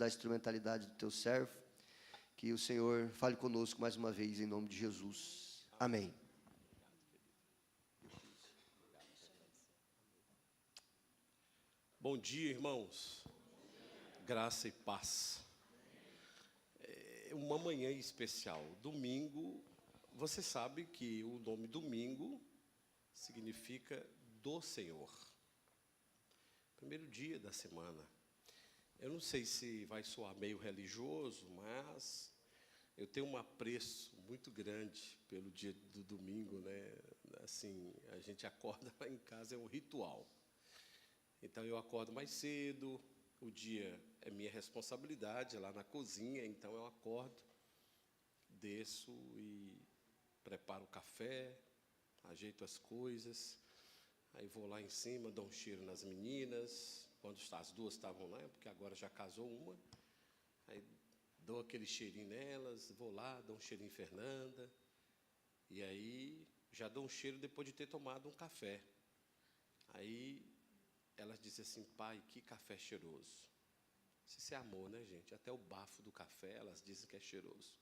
da instrumentalidade do teu servo. Que o Senhor fale conosco mais uma vez, em nome de Jesus. Amém. Bom dia, irmãos. Graça e paz. É uma manhã especial. Domingo, você sabe que o nome domingo significa do Senhor. Primeiro dia da semana. Eu não sei se vai soar meio religioso, mas eu tenho um apreço muito grande pelo dia do domingo, né? Assim, a gente acorda lá em casa, é um ritual. Então eu acordo mais cedo, o dia é minha responsabilidade, é lá na cozinha, então eu acordo, desço e preparo o café, ajeito as coisas, aí vou lá em cima, dou um cheiro nas meninas, quando as duas estavam lá, porque agora já casou uma, aí dou aquele cheirinho nelas, vou lá, dou um cheirinho em Fernanda, e aí já dou um cheiro depois de ter tomado um café. Aí elas dizem assim: pai, que café cheiroso. Isso é amor, né, gente? Até o bafo do café, elas dizem que é cheiroso.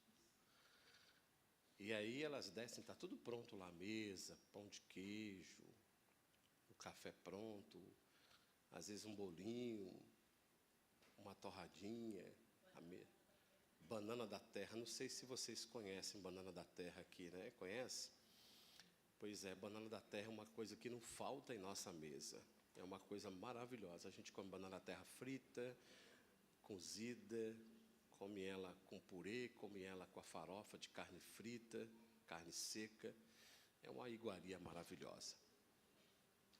E aí elas descem, está tudo pronto lá, a mesa, pão de queijo, o café pronto, às vezes um bolinho, uma torradinha, banana da terra. Não sei se vocês conhecem banana da terra aqui, né? Conhece? Pois é, banana da terra é uma coisa que não falta em nossa mesa. É uma coisa maravilhosa. A gente come banana da terra frita, cozida, come ela com purê, come ela com a farofa de carne frita, carne seca. É uma iguaria maravilhosa.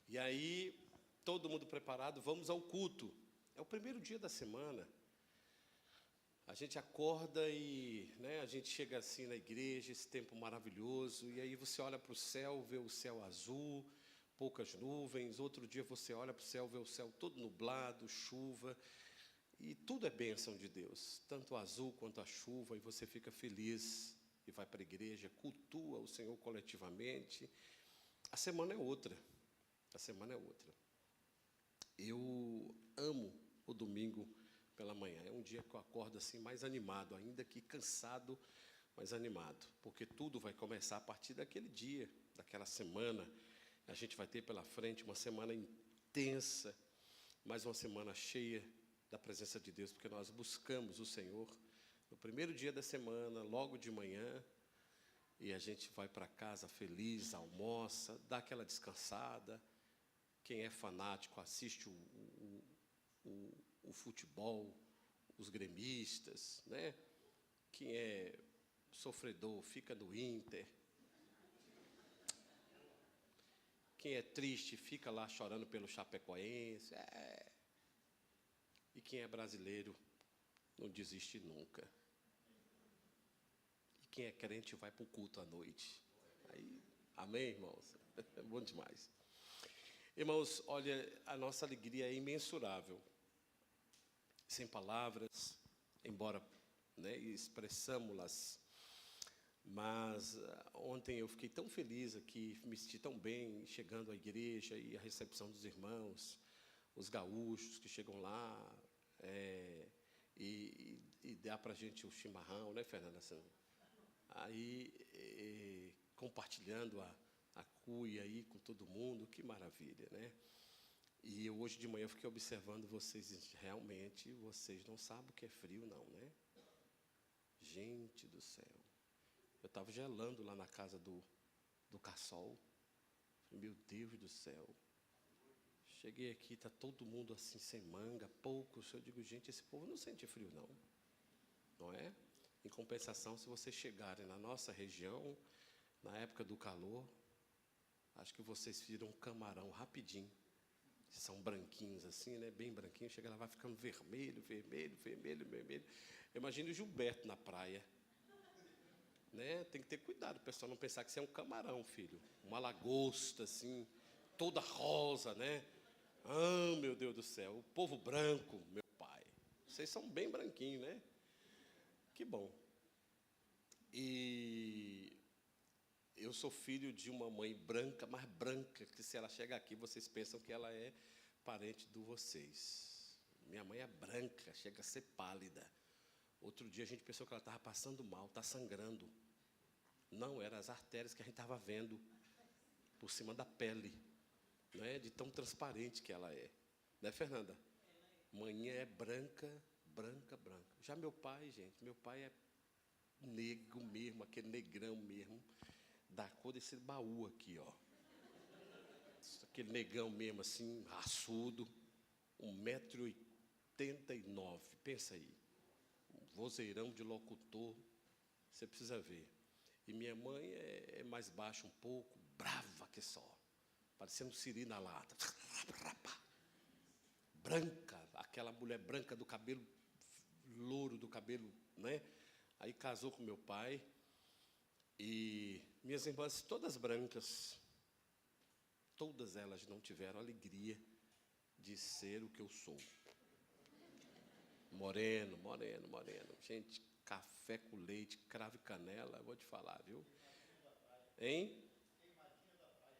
E aí, todo mundo preparado, vamos ao culto. É o primeiro dia da semana. A gente acorda e, né, a gente chega assim na igreja, esse tempo maravilhoso, e aí você olha para o céu, vê o céu azul, poucas nuvens. Outro dia você olha para o céu, vê o céu todo nublado, chuva, e tudo é bênção de Deus, tanto o azul quanto a chuva, e você fica feliz e vai para a igreja, cultua o Senhor coletivamente. A semana é outra, a semana é outra. Eu amo o domingo pela manhã, é um dia que eu acordo assim mais animado, ainda que cansado, mas animado, porque tudo vai começar a partir daquele dia, daquela semana. A gente vai ter pela frente uma semana intensa, mais uma semana cheia da presença de Deus, porque nós buscamos o Senhor no primeiro dia da semana, logo de manhã, e a gente vai para casa feliz, almoça, dá aquela descansada. Quem é fanático assiste o futebol, os gremistas, né? Quem é sofredor fica no Inter. Quem é triste fica lá chorando pelo Chapecoense. E quem é brasileiro não desiste nunca. E quem é crente vai para o culto à noite. Aí, amém, irmãos? É bom demais. Irmãos, olha, a nossa alegria é imensurável. Sem palavras, embora, né, expressamos-las. Mas ontem eu fiquei tão feliz aqui, me senti tão bem chegando à igreja e a recepção dos irmãos, os gaúchos que chegam lá, e dá para a gente o chimarrão, né, Fernanda? Aí, compartilhando a cuia aí com todo mundo, que maravilha, né? E eu, hoje de manhã, eu fiquei observando vocês, realmente, vocês não sabem o que é frio, não, né? Gente do céu. Eu estava gelando lá na casa do Cassol. Meu Deus do céu. Cheguei aqui, está todo mundo assim, sem manga, poucos. Eu digo, gente, esse povo não sente frio, não. Não é? Em compensação, se vocês chegarem na nossa região, na época do calor, acho que vocês viram um camarão rapidinho. São branquinhos assim, né? Bem branquinhos. Chega lá, vai ficando vermelho, vermelho, vermelho, vermelho. Imagine o Gilberto na praia. Né? Tem que ter cuidado, o pessoal não pensar que você é um camarão, filho. Uma lagosta, assim, toda rosa, né? Ah, meu Deus do céu, o povo branco, meu pai. Vocês são bem branquinhos, né? Que bom. E eu sou filho de uma mãe branca, mais branca, que se ela chega aqui, vocês pensam que ela é parente de vocês. Minha mãe é branca, chega a ser pálida. Outro dia a gente pensou que ela estava passando mal, está sangrando. Não, eram as artérias que a gente estava vendo por cima da pele, né? De tão transparente que ela é. Né, Fernanda? Manhã é branca, branca, branca. Já meu pai, gente, meu pai é negro mesmo, aquele negrão mesmo, da cor desse baú aqui, ó. Aquele negão mesmo assim, raçudo, 1,89 m, pensa aí. Um vozeirão de locutor, você precisa ver. E minha mãe é mais baixa um pouco, brava que só, parecendo um siri na lata. Branca, aquela mulher branca do cabelo louro, do cabelo, né? Aí casou com meu pai e minhas irmãs todas brancas, todas elas não tiveram alegria de ser o que eu sou. Moreno, moreno, moreno. Gente, café com leite, cravo e canela, eu vou te falar, viu? Hein?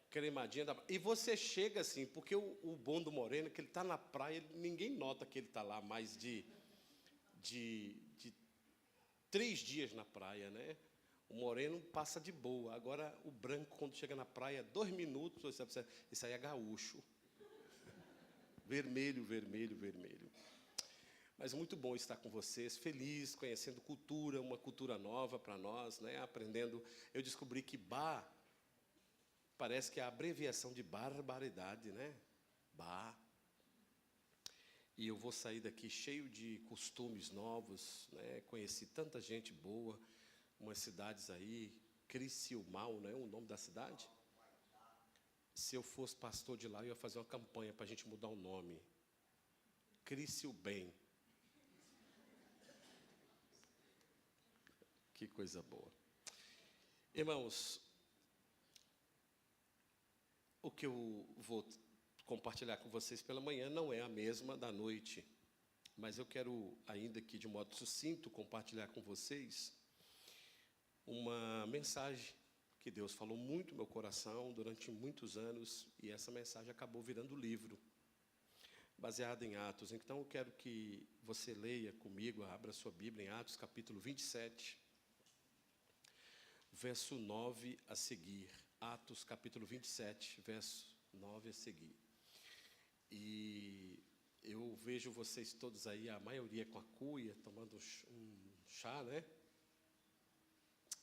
Cremadinha da praia. E você chega assim, porque o bom do moreno é que ele está na praia, ninguém nota que ele está lá mais de 3 dias na praia, né? O moreno passa de boa. Agora, o branco, quando chega na praia, 2 minutos, você sabe, isso aí é gaúcho. Vermelho, vermelho, vermelho. Mas muito bom estar com vocês, feliz, conhecendo cultura, uma cultura nova para nós, né? Aprendendo. Eu descobri que bar parece que é a abreviação de barbaridade, né? Bar. E eu vou sair daqui cheio de costumes novos, né? Conheci tanta gente boa, umas cidades aí, Criciúmal, né? O nome da cidade. Se eu fosse pastor de lá, eu ia fazer uma campanha para a gente mudar o nome. Criciúbem. Que coisa boa. Irmãos, o que eu vou compartilhar com vocês pela manhã não é a mesma da noite, mas eu quero, ainda que de modo sucinto, compartilhar com vocês uma mensagem que Deus falou muito no meu coração durante muitos anos, e essa mensagem acabou virando livro, baseada em Atos. Então, eu quero que você leia comigo, abra sua Bíblia em Atos, capítulo 27, verso 9 a seguir. Atos, capítulo 27, verso 9 a seguir. E eu vejo vocês todos aí, a maioria com a cuia, tomando um chá, né?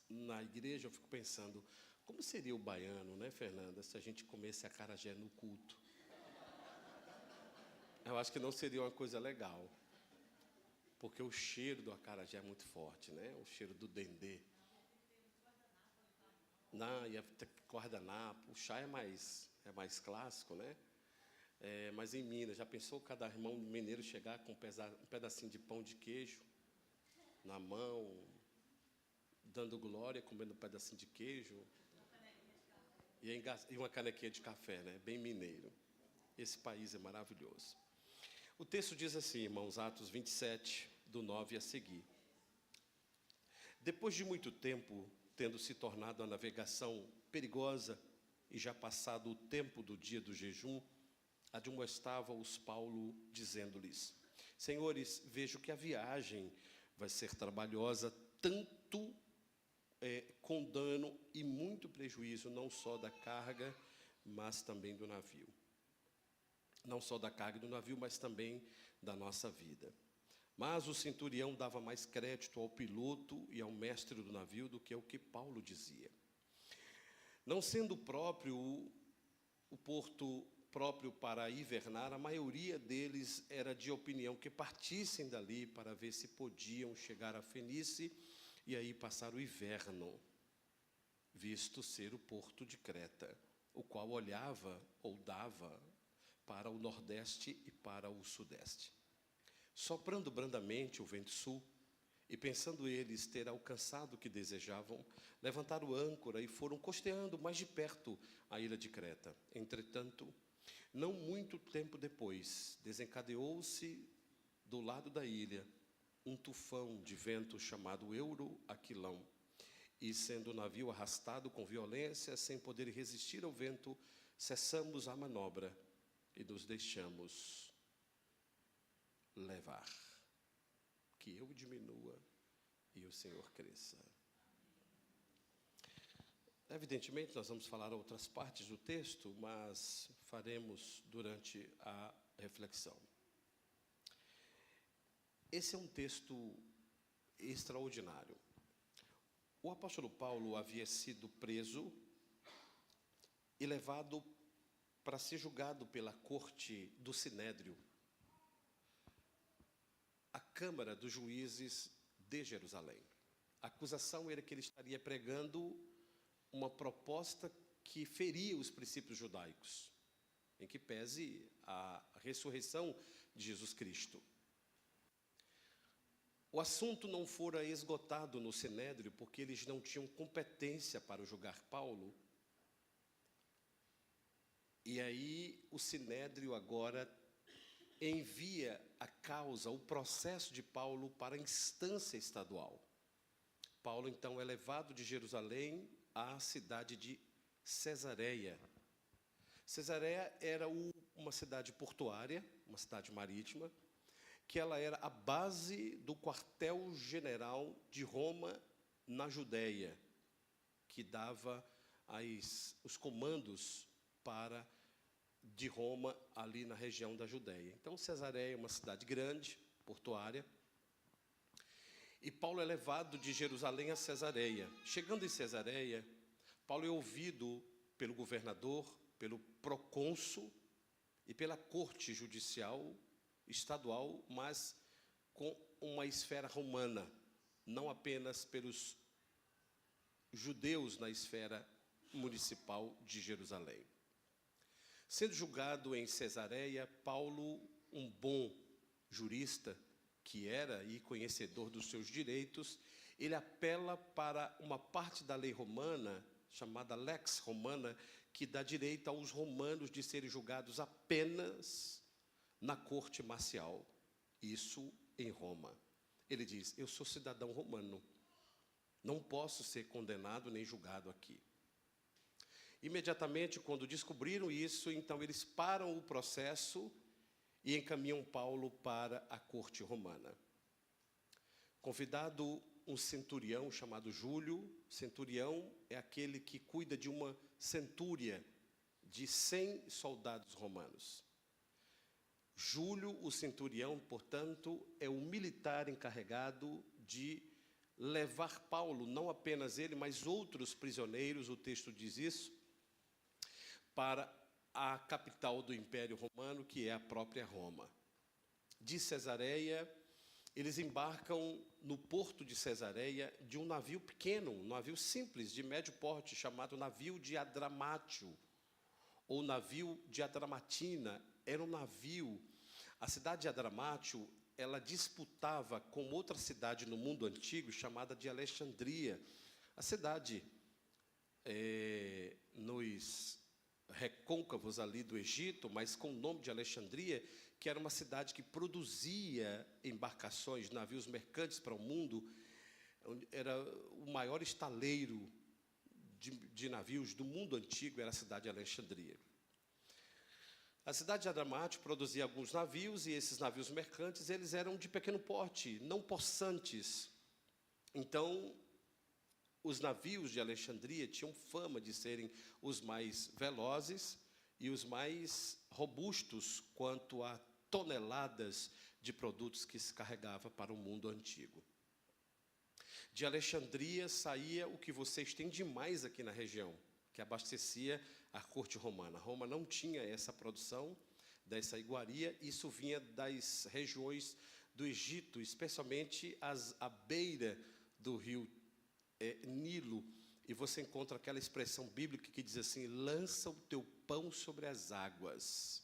Na igreja eu fico pensando, como seria o baiano, né, Fernanda, se a gente comesse acarajé no culto? Eu acho que não seria uma coisa legal, porque o cheiro do acarajé é muito forte, né? O cheiro do dendê. Não, ia ter guardanapo. O chá é mais clássico, né? Mas em Minas, já pensou cada irmão mineiro chegar com um pedacinho de pão de queijo na mão, dando glória, comendo um pedacinho de queijo e uma canequinha de café, né? Bem mineiro. Esse país é maravilhoso. O texto diz assim, irmãos, Atos 27, do 9 a seguir. Depois de muito tempo, tendo se tornado a navegação perigosa e já passado o tempo do dia do jejum, admoestava-os Paulo, dizendo-lhes: Senhores, vejo que a viagem vai ser trabalhosa, tanto com dano e muito prejuízo, não só da carga, mas também do navio. Não só da carga do navio, mas também da nossa vida. Mas o centurião dava mais crédito ao piloto e ao mestre do navio do que ao que Paulo dizia. Não sendo próprio o porto próprio para hivernar, a maioria deles era de opinião que partissem dali para ver se podiam chegar a Fenícia e aí passar o inverno, visto ser o porto de Creta, o qual olhava ou dava para o nordeste e para o sudeste. Soprando brandamente o vento sul, e pensando eles ter alcançado o que desejavam, levantaram âncora e foram costeando mais de perto a ilha de Creta. Entretanto, não muito tempo depois, desencadeou-se do lado da ilha um tufão de vento chamado Euroaquilão, e sendo o navio arrastado com violência, sem poder resistir ao vento, cessamos a manobra e nos deixamos levar. Que eu diminua e o Senhor cresça. Evidentemente, nós vamos falar outras partes do texto, mas faremos durante a reflexão. Esse é um texto extraordinário. O apóstolo Paulo havia sido preso e levado para ser julgado pela corte do Sinédrio, a Câmara dos Juízes de Jerusalém. A acusação era que ele estaria pregando uma proposta que feria os princípios judaicos, em que pese a ressurreição de Jesus Cristo. O assunto não fora esgotado no Sinédrio, porque eles não tinham competência para julgar Paulo. E aí o Sinédrio agora envia a causa, o processo de Paulo para a instância estadual. Paulo, então, é levado de Jerusalém à cidade de Cesareia. Cesareia era uma cidade portuária, uma cidade marítima, que ela era a base do quartel-general de Roma na Judéia, que dava os comandos de Roma ali na região da Judéia. Então, Cesareia é uma cidade grande, portuária, e Paulo é levado de Jerusalém a Cesareia. Chegando em Cesareia, Paulo é ouvido pelo governador, pelo procônsul e pela corte judicial estadual, mas com uma esfera romana, não apenas pelos judeus na esfera municipal de Jerusalém. Sendo julgado em Cesareia, Paulo, um bom jurista que era e conhecedor dos seus direitos, ele apela para uma parte da lei romana, chamada Lex Romana, que dá direito aos romanos de serem julgados apenas na corte marcial, isso em Roma. Ele diz: eu sou cidadão romano, não posso ser condenado nem julgado aqui. Imediatamente, quando descobriram isso, então eles param o processo e encaminham Paulo para a corte romana. Convidado um centurião chamado Júlio. Centurião é aquele que cuida de uma centúria de 100 soldados romanos. Júlio, o centurião, portanto, é o militar encarregado de levar Paulo, não apenas ele, mas outros prisioneiros, o texto diz isso, para a capital do Império Romano, que é a própria Roma. De Cesareia, eles embarcam no porto de Cesareia de um navio pequeno, um navio simples, de médio porte, chamado navio de Adramátio, ou navio de Adramatina. Era um navio. A cidade de Adramátio, ela disputava com outra cidade no mundo antigo, chamada de Alexandria. A cidade nos recôncavos ali do Egito, mas com o nome de Alexandria, que era uma cidade que produzia embarcações, navios mercantes para o mundo, era o maior estaleiro de navios do mundo antigo, era a cidade de Alexandria. A cidade de Adramátio produzia alguns navios, e esses navios mercantes, eles eram de pequeno porte, não possantes. Então, os navios de Alexandria tinham fama de serem os mais velozes e os mais robustos quanto a toneladas de produtos que se carregava para o mundo antigo. De Alexandria saía o que vocês têm de mais aqui na região, que abastecia a corte romana. Roma não tinha essa produção dessa iguaria, isso vinha das regiões do Egito, especialmente à beira do rio Nilo, e você encontra aquela expressão bíblica que diz assim: lança o teu pão sobre as águas,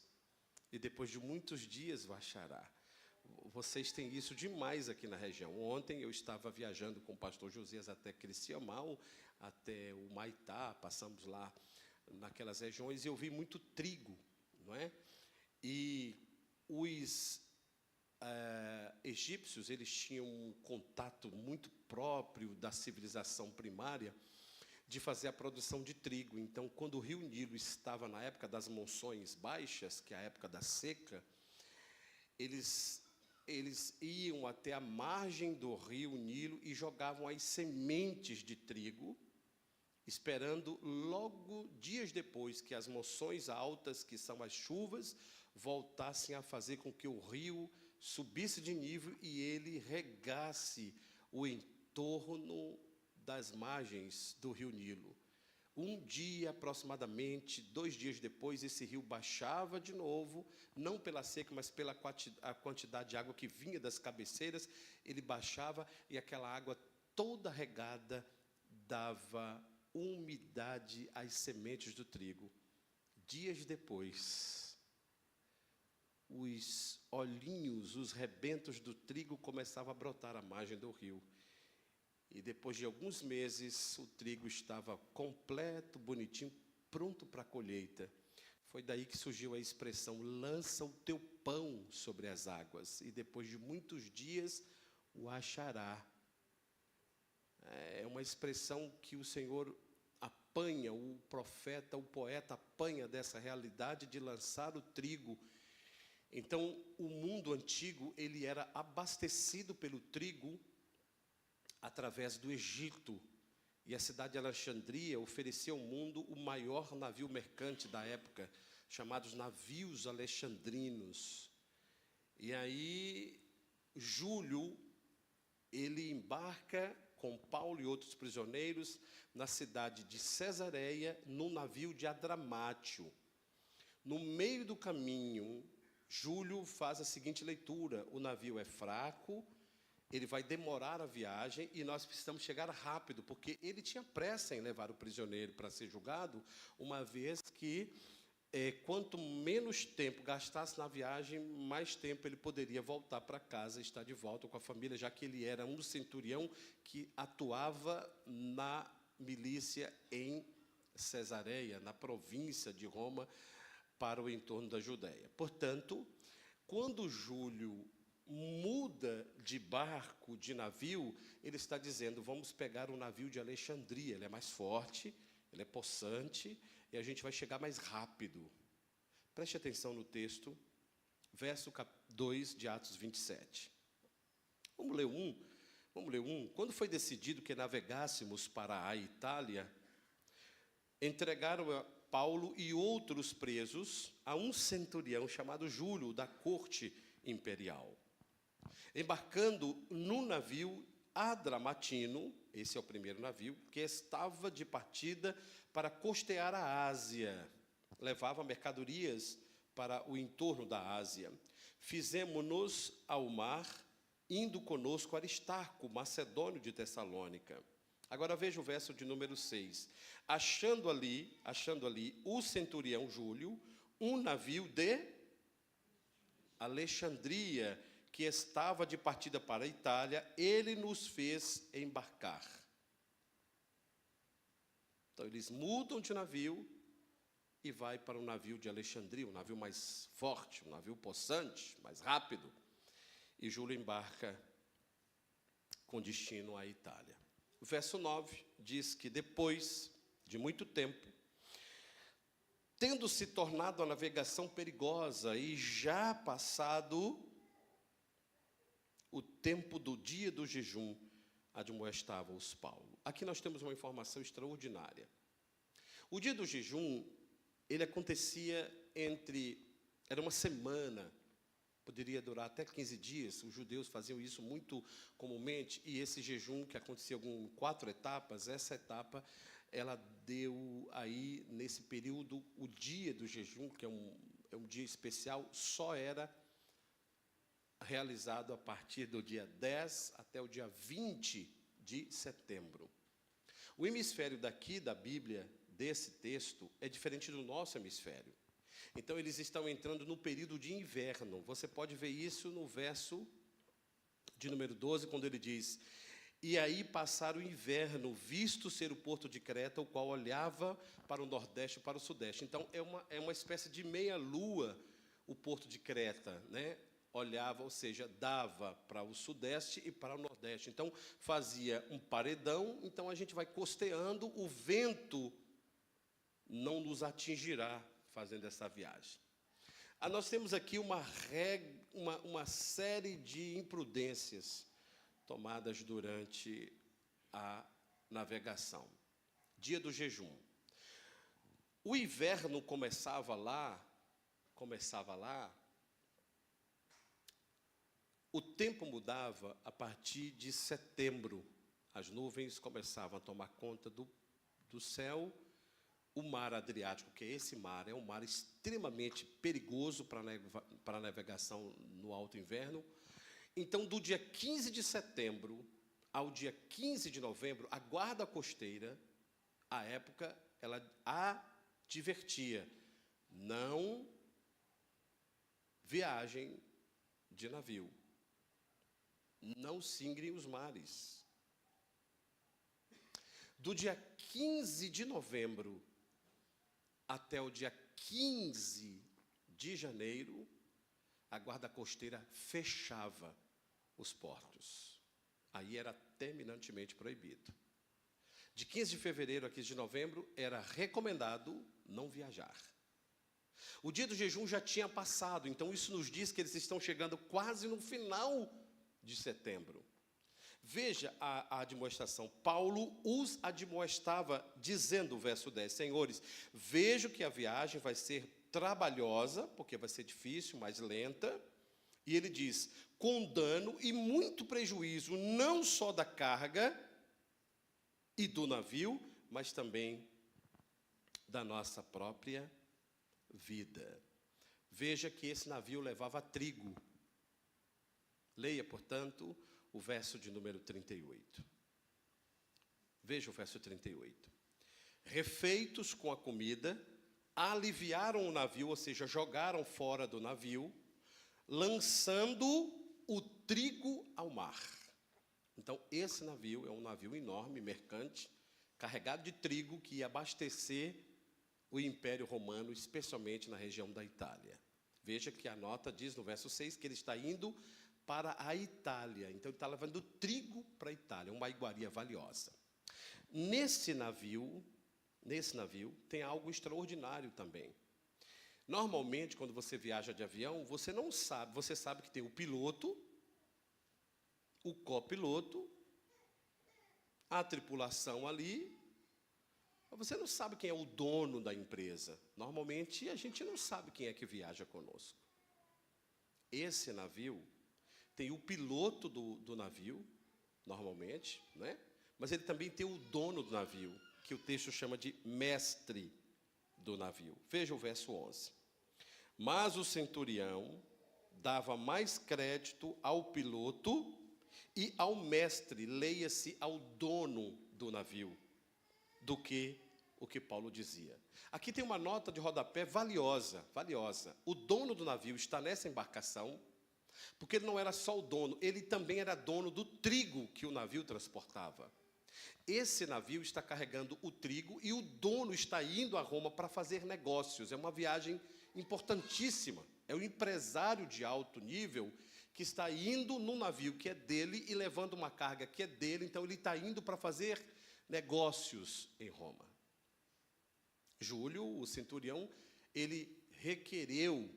e depois de muitos dias baixará. Vocês têm isso demais aqui na região. Ontem eu estava viajando com o pastor Josias até Criciúmal, até o Maitá, passamos lá naquelas regiões, e eu vi muito trigo, não é? E os egípcios, eles tinham um contato muito próprio da civilização primária de fazer a produção de trigo. Então, quando o rio Nilo estava na época das monções baixas, que é a época da seca, eles eles iam até a margem do rio Nilo e jogavam as sementes de trigo, esperando logo dias depois que as moções altas, que são as chuvas, voltassem a fazer com que o rio subisse de nível e ele regasse o entorno das margens do rio Nilo. Um dia, aproximadamente, 2 dias depois, esse rio baixava de novo, não pela seca, mas pela a quantidade de água que vinha das cabeceiras, ele baixava e aquela água toda regada dava umidade às sementes do trigo. Dias depois, os olhinhos, os rebentos do trigo começavam a brotar à margem do rio. E depois de alguns meses, o trigo estava completo, bonitinho, pronto para a colheita. Foi daí que surgiu a expressão, lança o teu pão sobre as águas, e depois de muitos dias o achará. É uma expressão que o Senhor apanha, o profeta, o poeta apanha dessa realidade de lançar o trigo. Então, o mundo antigo, ele era abastecido pelo trigo através do Egito. E a cidade de Alexandria oferecia ao mundo o maior navio mercante da época, chamados navios alexandrinos. E aí, Júlio, ele embarca com Paulo e outros prisioneiros na cidade de Cesareia, num navio de Adramátio. No meio do caminho, Júlio faz a seguinte leitura: o navio é fraco, ele vai demorar a viagem e nós precisamos chegar rápido, porque ele tinha pressa em levar o prisioneiro para ser julgado, uma vez que quanto menos tempo gastasse na viagem, mais tempo ele poderia voltar para casa e estar de volta com a família, já que ele era um centurião que atuava na milícia em Cesareia, na província de Roma, para o entorno da Judéia. Portanto, quando Júlio muda de barco, de navio, ele está dizendo, vamos pegar o navio de Alexandria, ele é mais forte, ele é possante, e a gente vai chegar mais rápido. Preste atenção no texto, verso 2 de Atos 27. Vamos ler um. Quando foi decidido que navegássemos para a Itália, entregaram a Paulo e outros presos a um centurião chamado Júlio, da corte imperial. Embarcando no navio Adramatino, esse é o primeiro navio, que estava de partida para costear a Ásia, levava mercadorias para o entorno da Ásia. Fizemo-nos ao mar, indo conosco Aristarco, macedônio de Tessalônica. Agora veja o verso de número 6. Achando ali o centurião Júlio, um navio de Alexandria, que estava de partida para a Itália, ele nos fez embarcar. Então, eles mudam de navio e vai para o navio de Alexandria, um navio mais forte, um navio possante, mais rápido. E Júlio embarca com destino à Itália. O verso 9 diz que depois de muito tempo, tendo se tornado a navegação perigosa e já passado o tempo do dia do jejum, admoestava-os Paulo. Aqui nós temos uma informação extraordinária. O dia do jejum, ele acontecia era uma semana, poderia durar até 15 dias, os judeus faziam isso muito comumente, e esse jejum, que acontecia em 4 etapas, essa etapa, ela deu aí, nesse período, o dia do jejum, que é um dia especial, só era realizado a partir do dia 10 até o dia 20 de setembro. O hemisfério daqui da Bíblia, desse texto, é diferente do nosso hemisfério. Então, eles estão entrando no período de inverno. Você pode ver isso no verso de número 12, quando ele diz: e aí passaram o inverno, visto ser o porto de Creta, o qual olhava para o nordeste e para o sudeste. Então, é uma espécie de meia-lua o porto de Creta, né? Olhava, ou seja, dava para o sudeste e para o nordeste. Então, fazia um paredão, então a gente vai costeando, o vento não nos atingirá fazendo essa viagem. Nós temos aqui uma série de imprudências tomadas durante a navegação. Dia do jejum. O inverno começava lá, o tempo mudava a partir de setembro. As nuvens começavam a tomar conta do céu. O mar Adriático, que é esse mar, é um mar extremamente perigoso para a navegação no alto inverno. Então, do dia 15 de setembro ao dia 15 de novembro, a guarda costeira, à época, ela advertia: não viagem de navio, não singrem os mares. Do dia 15 de novembro até o dia 15 de janeiro, a guarda costeira fechava os portos. Aí era terminantemente proibido. De 15 de fevereiro a 15 de novembro, era recomendado não viajar. O dia do jejum já tinha passado, então isso nos diz que eles estão chegando quase no final de setembro. Veja a admoestação. Paulo os admoestava, dizendo, verso 10, senhores, vejo que a viagem vai ser trabalhosa, porque vai ser difícil, mais lenta. E ele diz, com dano e muito prejuízo, não só da carga e do navio, mas também da nossa própria vida. Veja que esse navio levava trigo. Leia, portanto, o verso de número 38. Veja o verso 38. Refeitos com a comida, aliviaram o navio, ou seja, jogaram fora do navio, lançando o trigo ao mar. Então, esse navio é um navio enorme, mercante, carregado de trigo, que ia abastecer o Império Romano, especialmente na região da Itália. Veja que a nota diz no verso 6 que ele está indo para a Itália. Então, ele está levando trigo para a Itália, uma iguaria valiosa. Nesse navio, tem algo extraordinário também. Normalmente, quando você viaja de avião, você sabe que tem o piloto, o copiloto, a tripulação ali, mas você não sabe quem é o dono da empresa. Normalmente, a gente não sabe quem é que viaja conosco. Esse navio tem o piloto do navio, normalmente, né? Mas ele também tem o dono do navio, que o texto chama de mestre do navio. Veja o verso 11. Mas o centurião dava mais crédito ao piloto e ao mestre, leia-se ao dono do navio, do que o que Paulo dizia. Aqui tem uma nota de rodapé valiosa. O dono do navio está nessa embarcação, porque ele não era só o dono, ele também era dono do trigo que o navio transportava. Esse navio está carregando o trigo e o dono está indo a Roma para fazer negócios. É uma viagem importantíssima. É o empresário de alto nível que está indo no navio que é dele e levando uma carga que é dele. Então, ele está indo para fazer negócios em Roma. Júlio, o centurião, ele requereu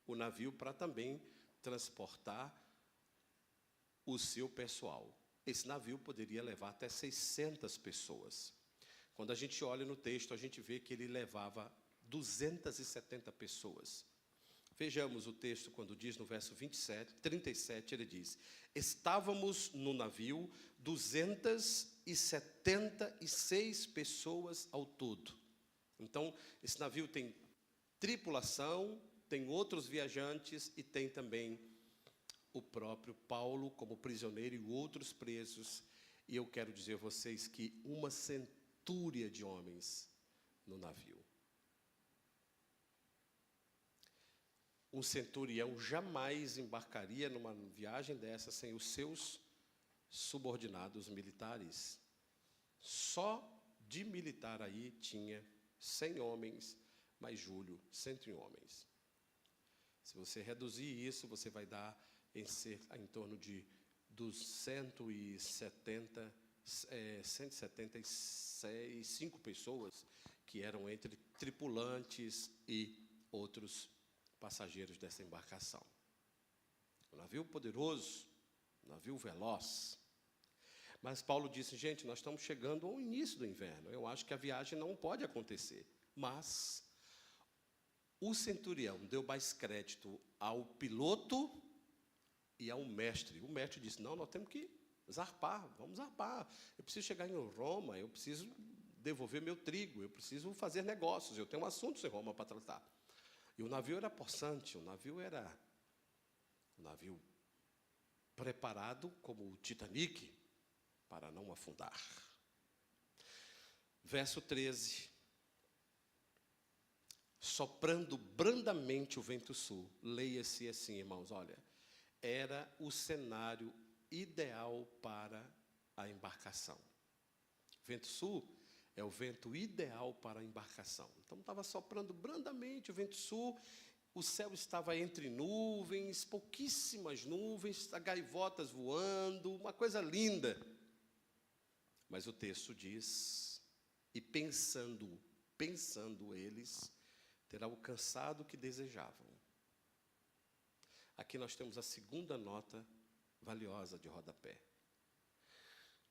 o navio para também transportar o seu pessoal. Esse navio poderia levar até 600 pessoas. Quando a gente olha no texto, a gente vê que ele levava 270 pessoas. Vejamos o texto quando diz no verso 37, ele diz: estávamos no navio 276 pessoas ao todo. Então, esse navio tem tripulação, tem outros viajantes e tem também o próprio Paulo como prisioneiro e outros presos. E eu quero dizer a vocês que uma centúria de homens no navio. Um centurião jamais embarcaria numa viagem dessa sem os seus subordinados militares. Só de militar aí tinha 100 homens, mais Júlio, 101 homens. Se você reduzir isso, você vai dar em torno de 175 pessoas, que eram entre tripulantes e outros passageiros dessa embarcação. um navio poderoso, um navio veloz. Mas Paulo disse, gente, nós estamos chegando ao início do inverno, eu acho que a viagem não pode acontecer. Mas o centurião deu mais crédito ao piloto e ao mestre. O mestre disse, não, nós temos que zarpar, vamos zarpar. Eu preciso chegar em Roma, eu preciso devolver meu trigo, eu preciso fazer negócios, eu tenho assuntos em Roma para tratar. E o navio era possante, o navio era um navio preparado como o Titanic para não afundar. Verso 13. Soprando brandamente o vento sul. Leia-se assim, irmãos, olha. Era o cenário ideal para a embarcação. Vento sul é o vento ideal para a embarcação. Então, estava soprando brandamente o vento sul, o céu estava entre nuvens, pouquíssimas nuvens, gaivotas voando, uma coisa linda. Mas o texto diz, e pensando eles, ter alcançado o que desejavam. Aqui nós temos a segunda nota valiosa de rodapé.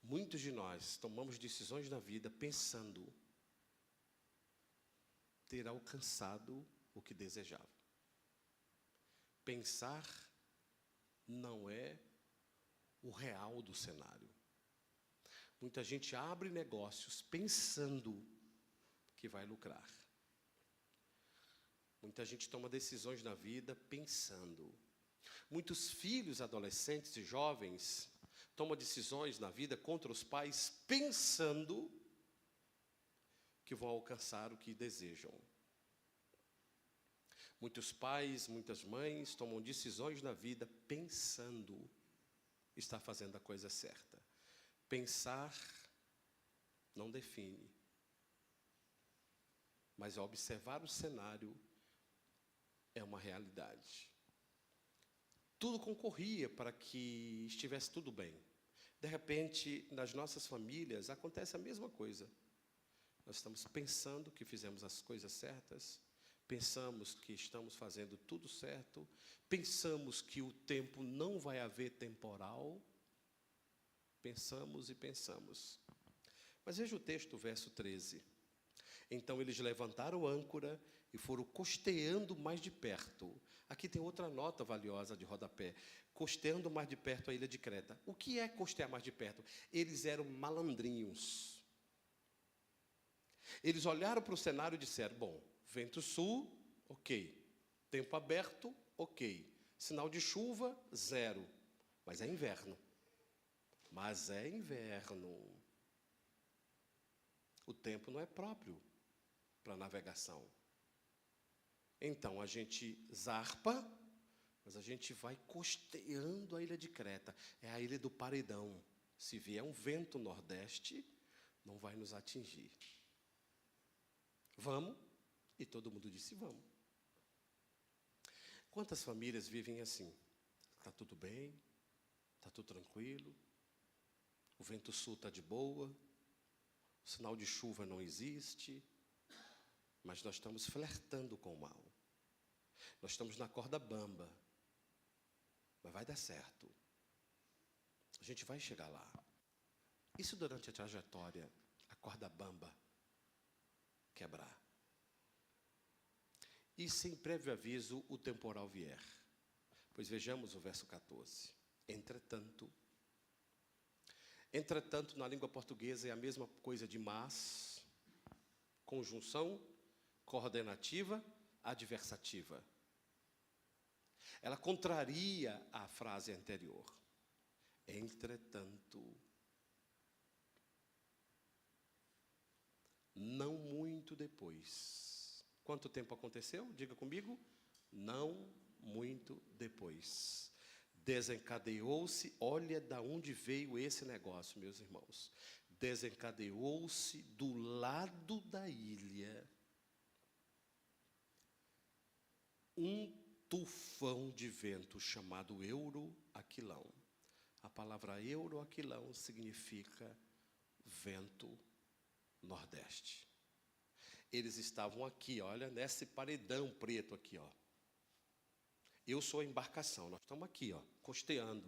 Muitos de nós tomamos decisões na vida pensando ter alcançado o que desejava. Pensar não é o real do cenário. Muita gente abre negócios pensando que vai lucrar. Muita gente toma decisões na vida pensando. Muitos filhos, adolescentes e jovens tomam decisões na vida contra os pais pensando que vão alcançar o que desejam. Muitos pais, muitas mães tomam decisões na vida pensando estar fazendo a coisa certa. Pensar não define, mas observar o cenário é uma realidade. Tudo concorria para que estivesse tudo bem. De repente, nas nossas famílias, acontece a mesma coisa. Nós estamos pensando que fizemos as coisas certas, pensamos que estamos fazendo tudo certo, pensamos que o tempo não vai haver temporal, pensamos e pensamos. Mas veja o texto, verso 13. Então eles levantaram âncora e foram costeando mais de perto. Aqui tem outra nota valiosa de rodapé. Costeando mais de perto a ilha de Creta. O que é costear mais de perto? Eles eram malandrinhos. Eles olharam para o cenário e disseram, bom, vento sul, ok. Tempo aberto, ok. Sinal de chuva, 0. Mas é inverno. Mas é inverno. O tempo não é próprio para navegação. Então, a gente zarpa, mas a gente vai costeando a ilha de Creta. É a ilha do paredão. Se vier um vento nordeste, não vai nos atingir. Vamos? E todo mundo disse, vamos. Quantas famílias vivem assim? Está tudo bem, está tudo tranquilo, o vento sul está de boa, o sinal de chuva não existe, mas nós estamos flertando com o mal. Nós estamos na corda bamba, mas vai dar certo. A gente vai chegar lá. Isso durante a trajetória, a corda bamba quebrar. E sem prévio aviso o temporal vier. Pois vejamos o verso 14. Entretanto, na língua portuguesa é a mesma coisa de mas, conjunção, coordenativa, adversativa. Ela contraria a frase anterior. Entretanto, não muito depois. Quanto tempo aconteceu? Diga comigo. Não muito depois. Desencadeou-se, olha de onde veio esse negócio, meus irmãos. Desencadeou-se do lado da ilha um tufão de vento chamado Euroaquilão. A palavra Euroaquilão significa vento nordeste. Eles estavam aqui, olha, nesse paredão preto aqui, ó. Eu sou a embarcação, nós estamos aqui, ó, costeando.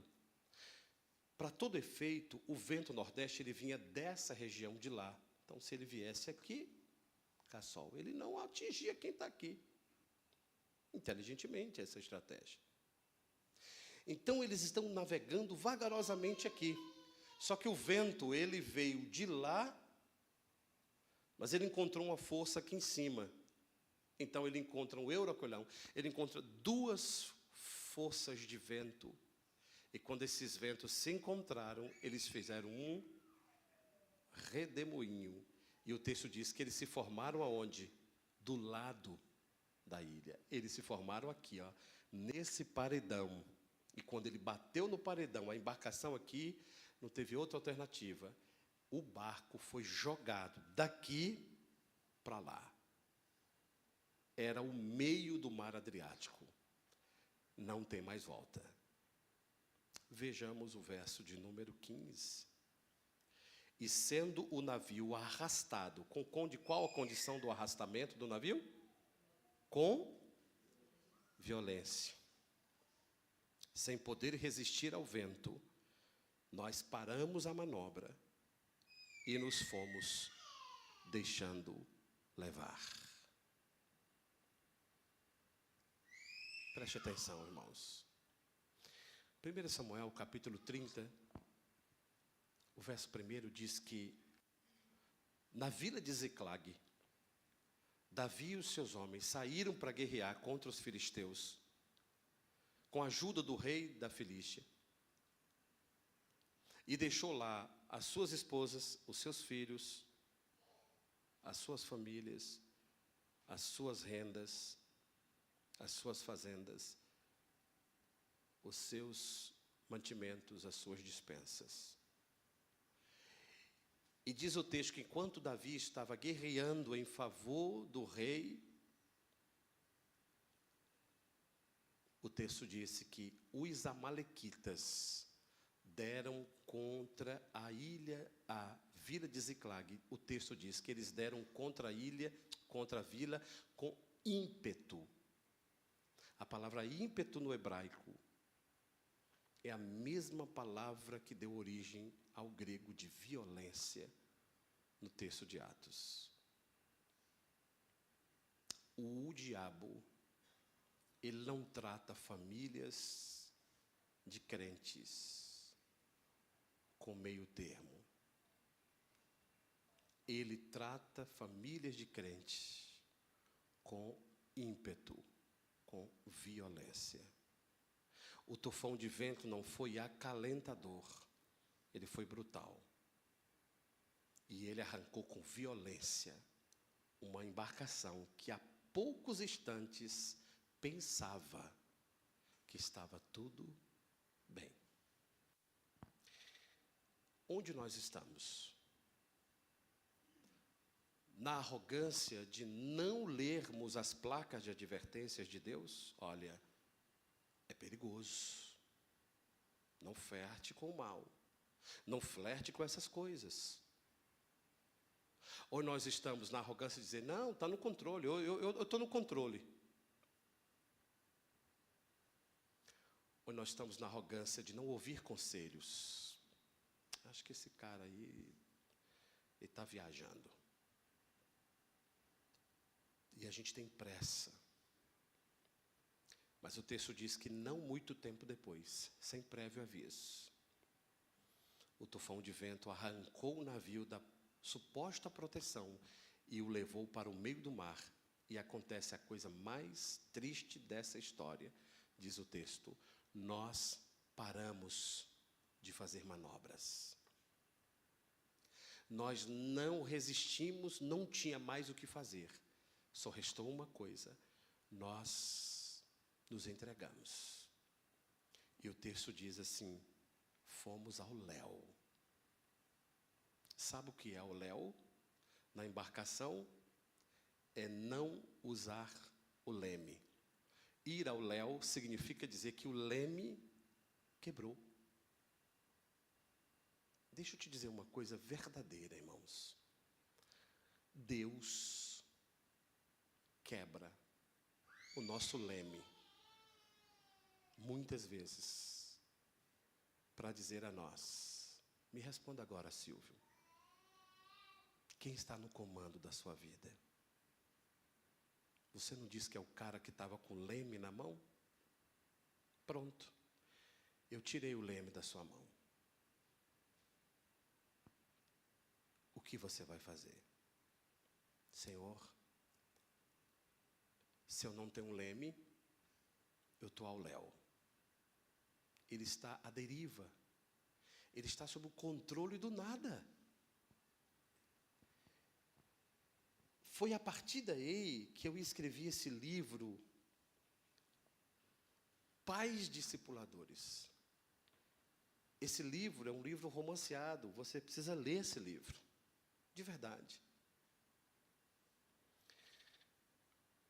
Para todo efeito, o vento nordeste ele vinha dessa região de lá. Então, se ele viesse aqui, Cassol, ele não atingia quem está aqui. Inteligentemente, essa estratégia. Então, eles estão navegando vagarosamente aqui. Só que o vento, ele veio de lá, mas ele encontrou uma força aqui em cima. Então, ele encontra um euracolhão, ele encontra duas forças de vento. E quando esses ventos se encontraram, eles fizeram um redemoinho. E o texto diz que eles se formaram aonde? Do lado da ilha. Eles se formaram aqui, ó, nesse paredão. E quando ele bateu no paredão, a embarcação aqui, não teve outra alternativa. O barco foi jogado daqui para lá. Era o meio do mar Adriático. Não tem mais volta. Vejamos o verso de número 15. E sendo o navio arrastado, de qual a condição do arrastamento do navio? Com violência. Sem poder resistir ao vento, nós paramos a manobra e nos fomos deixando levar. Preste atenção, irmãos. 1 Samuel, capítulo 30, o verso 1 diz que na vila de Ziclag, Davi e os seus homens saíram para guerrear contra os filisteus, com a ajuda do rei da Filístia, e deixou lá as suas esposas, os seus filhos, as suas famílias, as suas rendas, as suas fazendas, os seus mantimentos, as suas dispensas. E diz o texto que enquanto Davi estava guerreando em favor do rei, o texto disse que os amalequitas deram contra a vila de Ziclag. O texto diz que eles deram contra a vila com ímpeto. A palavra ímpeto no hebraico é a mesma palavra que deu origem ao grego de violência no texto de Atos. O diabo, ele não trata famílias de crentes com meio termo. Ele trata famílias de crentes com ímpeto, com violência. O tufão de vento não foi acalentador, ele foi brutal. E ele arrancou com violência uma embarcação que há poucos instantes pensava que estava tudo bem. Onde nós estamos? Na arrogância de não lermos as placas de advertências de Deus? Olha, é perigoso. Não flerte com o mal. Não flerte com essas coisas. Ou nós estamos na arrogância de dizer, não, está no controle, eu estou no controle. Ou nós estamos na arrogância de não ouvir conselhos. Acho que esse cara aí, ele está viajando. E a gente tem pressa. Mas o texto diz que não muito tempo depois, sem prévio aviso, o tufão de vento arrancou o navio da suposta proteção e o levou para o meio do mar. E acontece a coisa mais triste dessa história, diz o texto. Nós paramos de fazer manobras. Nós não resistimos, não tinha mais o que fazer. Só restou uma coisa, nós nos entregamos. E o texto diz assim, fomos ao léu. Sabe o que é o léu? Na embarcação, é não usar o leme. Ir ao léu significa dizer que o leme quebrou. Deixa eu te dizer uma coisa verdadeira, irmãos. Deus quebra o nosso leme muitas vezes, para dizer a nós: me responda agora, Silvio, quem está no comando da sua vida? Você não disse que é o cara que estava com o leme na mão? Pronto, eu tirei o leme da sua mão. O que você vai fazer? Senhor, se eu não tenho um leme, eu estou ao léu. Ele está à deriva. Ele está sob o controle do nada. Foi a partir daí que eu escrevi esse livro, Pais Discipuladores. Esse livro é um livro romanceado, você precisa ler esse livro, de verdade.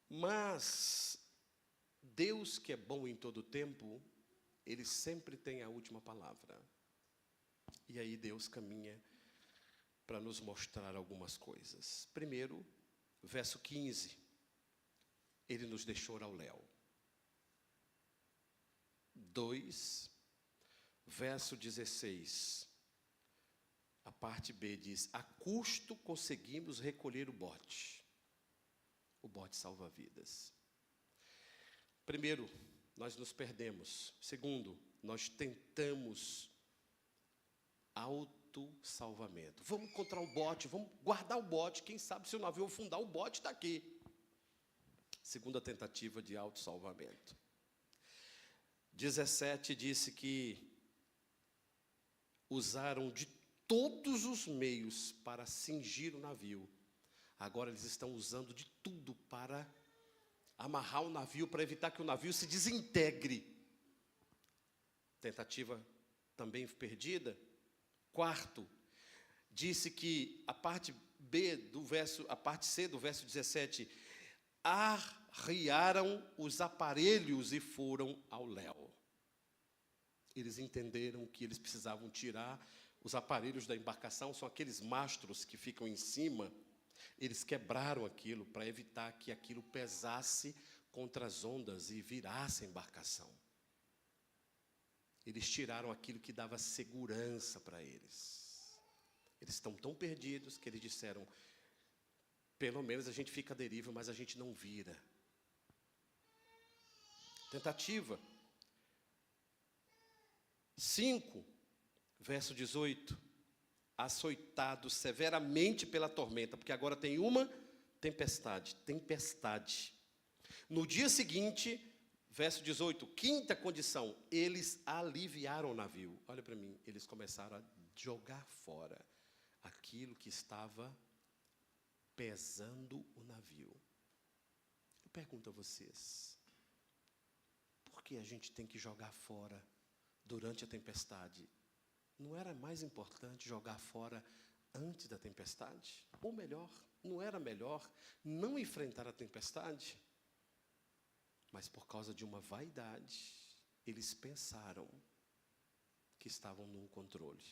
Mas Deus, que é bom em todo tempo, Ele sempre tem a última palavra. E aí Deus caminha para nos mostrar algumas coisas. Primeiro, verso 15, Ele nos deixou ao léu. 2, verso 16, a parte B diz: a custo conseguimos recolher o bote salva vidas. Primeiro, nós nos perdemos. Segundo, nós tentamos autossalvamento. Vamos encontrar um bote, vamos guardar o bote, quem sabe se o navio afundar, o bote está aqui. Segunda tentativa de autossalvamento. 17 disse que usaram de todos os meios para cingir o navio. Agora eles estão usando de tudo para amarrar o navio, para evitar que o navio se desintegre. Tentativa também perdida. Quarto, disse que a parte C do verso 17, arriaram os aparelhos e foram ao léu. Eles entenderam que eles precisavam tirar os aparelhos da embarcação, são aqueles mastros que ficam em cima. Eles quebraram aquilo para evitar que aquilo pesasse contra as ondas e virasse a embarcação. Eles tiraram aquilo que dava segurança para eles. Eles estão tão perdidos que eles disseram: pelo menos a gente fica à deriva, mas a gente não vira. Tentativa. 5, verso 18. Açoitados severamente pela tormenta, porque agora tem uma tempestade. No dia seguinte, verso 18, quinta condição, eles aliviaram o navio. Olha para mim, eles começaram a jogar fora aquilo que estava pesando o navio. Eu pergunto a vocês, por que a gente tem que jogar fora durante a tempestade? Não era mais importante jogar fora antes da tempestade? Ou melhor, não era melhor não enfrentar a tempestade? Mas por causa de uma vaidade, eles pensaram que estavam num controle.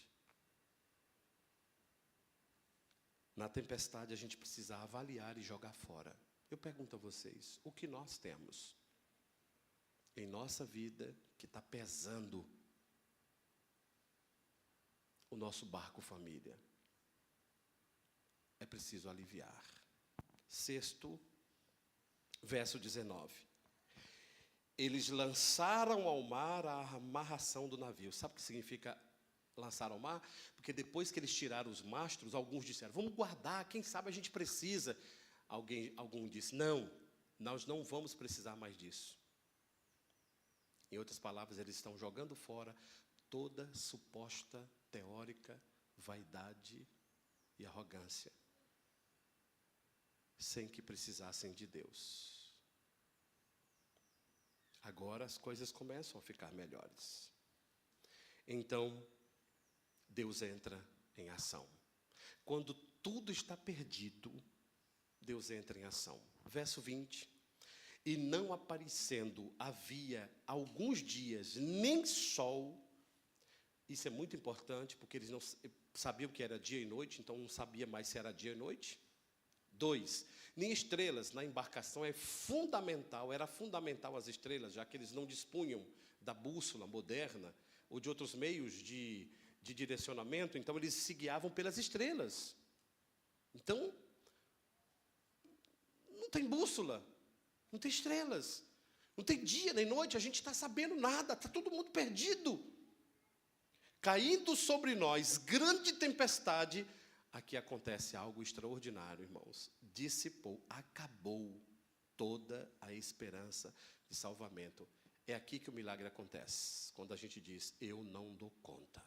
Na tempestade a gente precisa avaliar e jogar fora. Eu pergunto a vocês, o que nós temos em nossa vida que está pesando o nosso barco família? É preciso aliviar. 6º, verso 19. Eles lançaram ao mar a amarração do navio. Sabe o que significa lançar ao mar? Porque depois que eles tiraram os mastros, alguns disseram: vamos guardar, quem sabe a gente precisa. Algum disse: não, nós não vamos precisar mais disso. Em outras palavras, eles estão jogando fora toda suposta teórica vaidade e arrogância, sem que precisassem de Deus. Agora as coisas começam a ficar melhores. Então, Deus entra em ação. Quando tudo está perdido, Deus entra em ação. Verso 20. E não aparecendo havia alguns dias nem sol. Isso é muito importante, porque eles não sabiam que era dia e noite, então não sabia mais se era dia e noite. 2, nem estrelas na embarcação era fundamental as estrelas, já que eles não dispunham da bússola moderna, ou de outros meios de direcionamento, então eles se guiavam pelas estrelas. Então, não tem bússola, não tem estrelas, não tem dia nem noite, a gente está sabendo nada, está todo mundo perdido. Caindo sobre nós, grande tempestade, aqui acontece algo extraordinário, irmãos. Dissipou, acabou toda a esperança de salvamento. É aqui que o milagre acontece, quando a gente diz, eu não dou conta.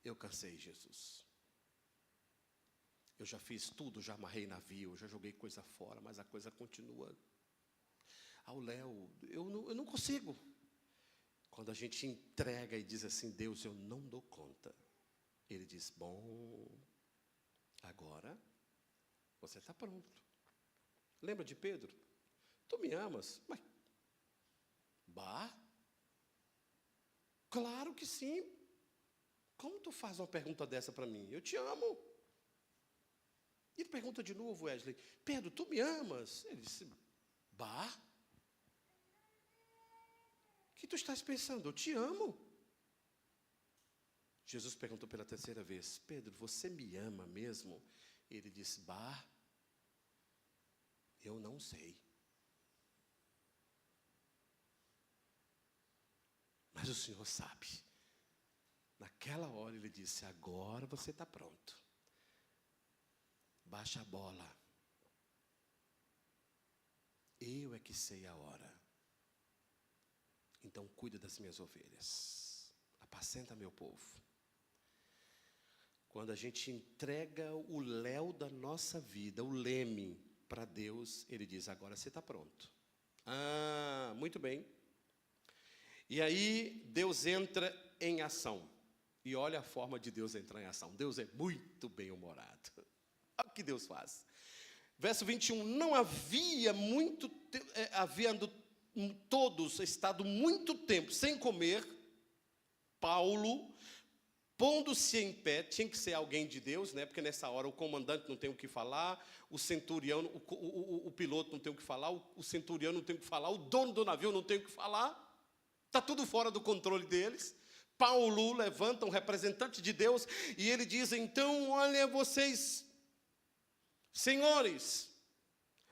Eu cansei, Jesus. Eu já fiz tudo, já amarrei navio, já joguei coisa fora, mas a coisa continua ao léu. Eu não consigo. Quando a gente entrega e diz assim, Deus, eu não dou conta. Ele diz, bom, agora você está pronto. Lembra de Pedro? Tu me amas? Mas, claro que sim. Como tu faz uma pergunta dessa para mim? Eu te amo. E ele pergunta de novo, Wesley, Pedro, tu me amas? Ele disse, o que tu estás pensando? Eu te amo. Jesus perguntou pela terceira vez, Pedro, você me ama mesmo? Ele disse, eu não sei. Mas o Senhor sabe. Naquela hora ele disse, agora você está pronto. Baixa a bola. Eu é que sei a hora. Então cuida das minhas ovelhas. Apacenta meu povo. Quando a gente entrega o léu da nossa vida, o leme, para Deus, Ele diz, agora você está pronto. Muito bem. E aí, Deus entra em ação. E olha a forma de Deus entrar em ação. Deus é muito bem-humorado. Olha o que Deus faz. Verso 21, não havia havendo todos estado muito tempo sem comer, Paulo, pondo-se em pé, tinha que ser alguém de Deus, né? Porque nessa hora o comandante não tem o que falar, o centurião, o piloto não tem o que falar, o centurião não tem o que falar, o dono do navio não tem o que falar, está tudo fora do controle deles. Paulo levanta um representante de Deus e ele diz, então, olha vocês, senhores,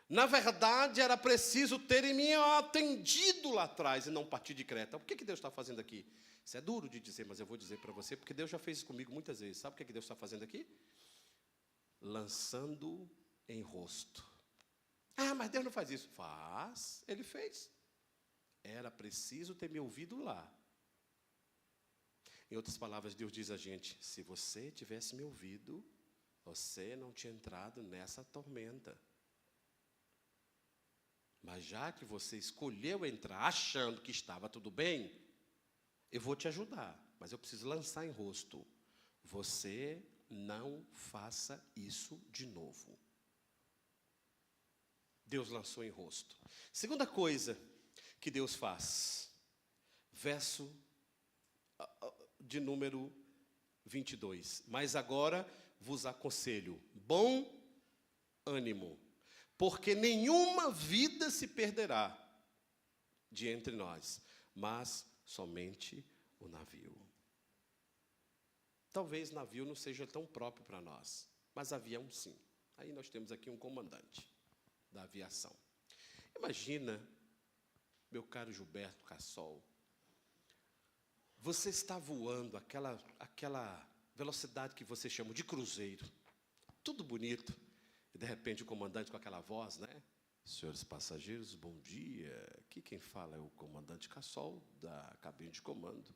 na verdade era preciso terem me atendido lá atrás e não partir de Creta. O que Deus está fazendo aqui? Isso é duro de dizer, mas eu vou dizer para você, porque Deus já fez isso comigo muitas vezes. Sabe o que Deus está fazendo aqui? Lançando em rosto. Mas Deus não faz isso. Faz, Ele fez. Era preciso ter me ouvido lá. Em outras palavras, Deus diz a gente, se você tivesse me ouvido, você não tinha entrado nessa tormenta. Mas já que você escolheu entrar achando que estava tudo bem, eu vou te ajudar, mas eu preciso lançar em rosto. Você não faça isso de novo. Deus lançou em rosto. Segunda coisa que Deus faz, verso de número 22. Mas agora vos aconselho, bom ânimo, porque nenhuma vida se perderá de entre nós, mas somente o navio. Talvez navio não seja tão próprio para nós, mas avião sim. Aí nós temos aqui um comandante da aviação. Imagina, meu caro Gilberto Cassol, você está voando aquela velocidade que você chama de cruzeiro, tudo bonito, e de repente o comandante com aquela voz, né? Senhores passageiros, bom dia. Aqui quem fala é o comandante Cassol, da cabine de comando.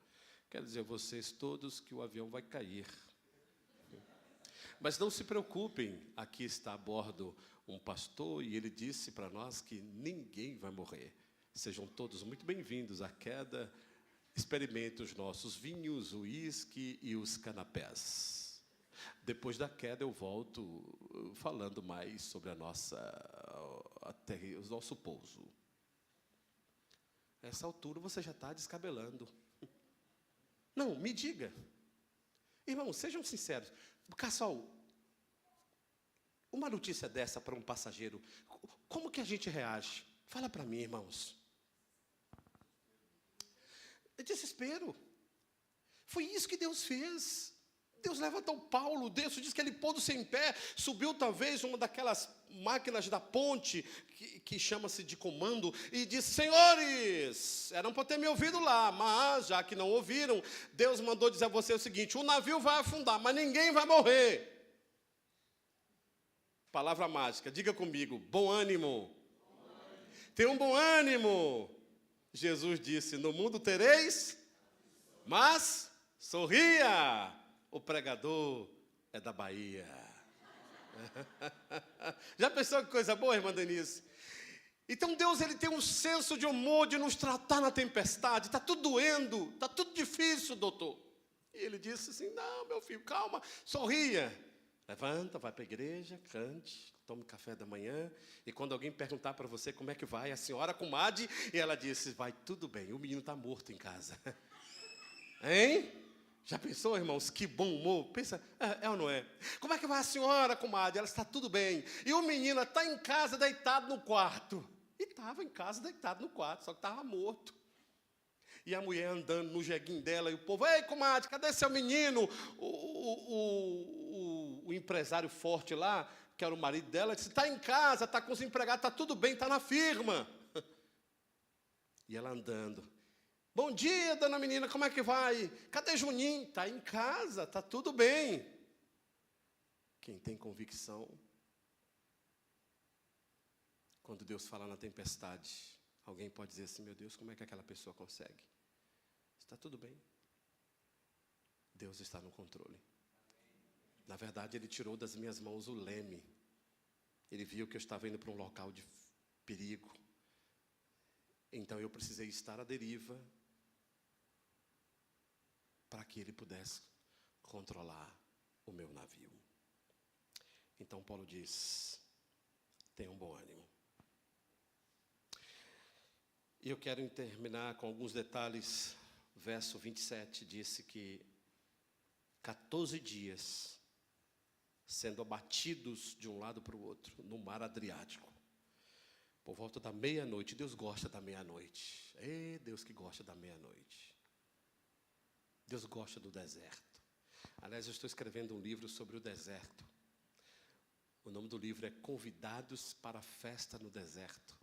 Quero dizer a vocês todos que o avião vai cair. Mas não se preocupem, aqui está a bordo um pastor e ele disse para nós que ninguém vai morrer. Sejam todos muito bem-vindos à queda. Experimente os nossos vinhos, o uísque e os canapés. Depois da queda eu volto falando mais sobre o nosso pouso. Nessa altura você já está descabelando. Não, me diga. Irmãos, sejam sinceros. Cassol, uma notícia dessa para um passageiro, como que a gente reage? Fala para mim, irmãos. É desespero. Foi isso que Deus fez. Deus levantou Paulo, Deus diz que ele pôs-se em pé, subiu talvez uma daquelas máquinas da ponte, que chama-se de comando, e disse: senhores, eram para ter me ouvido lá, mas já que não ouviram, Deus mandou dizer a você o seguinte: o navio vai afundar, mas ninguém vai morrer. Palavra mágica, diga comigo: bom ânimo. Tenha um bom ânimo. Jesus disse: no mundo tereis, mas sorria. O pregador é da Bahia. Já pensou que coisa boa, irmã Denise? Então Deus, ele tem um senso de humor de nos tratar na tempestade. Está tudo doendo, está tudo difícil, doutor. E ele disse assim: não, meu filho, calma, sorria. Levanta, vai para a igreja, cante, tome café da manhã. E quando alguém perguntar para você como é que vai, a senhora comadre, e ela disse: vai tudo bem, o menino está morto em casa. Hein? Já pensou, irmãos, que bom humor? Pensa, é ou não é? Como é que vai a senhora, comadre? Ela está tudo bem. E o menino está em casa, deitado no quarto. E estava em casa, deitado no quarto, só que estava morto. E a mulher andando no jeguinho dela, e o povo: ei, comadre, cadê seu menino? O empresário forte lá, que era o marido dela, disse: está em casa, está com os empregados, está tudo bem, está na firma. E ela andando: bom dia, dona menina, como é que vai? Cadê Juninho? Está em casa, está tudo bem. Quem tem convicção, quando Deus fala na tempestade, alguém pode dizer assim: meu Deus, como é que aquela pessoa consegue? Está tudo bem. Deus está no controle. Na verdade, Ele tirou das minhas mãos o leme. Ele viu que eu estava indo para um local de perigo. Então eu precisei estar à deriva para que Ele pudesse controlar o meu navio. Então Paulo diz: tenha um bom ânimo. E eu quero terminar com alguns detalhes. Verso 27 disse que 14 dias sendo abatidos de um lado para o outro, no mar Adriático. Por volta da meia-noite. Deus gosta da meia-noite. É Deus que gosta da meia-noite. Deus gosta do deserto. Aliás, eu estou escrevendo um livro sobre o deserto. O nome do livro é Convidados para a Festa no Deserto.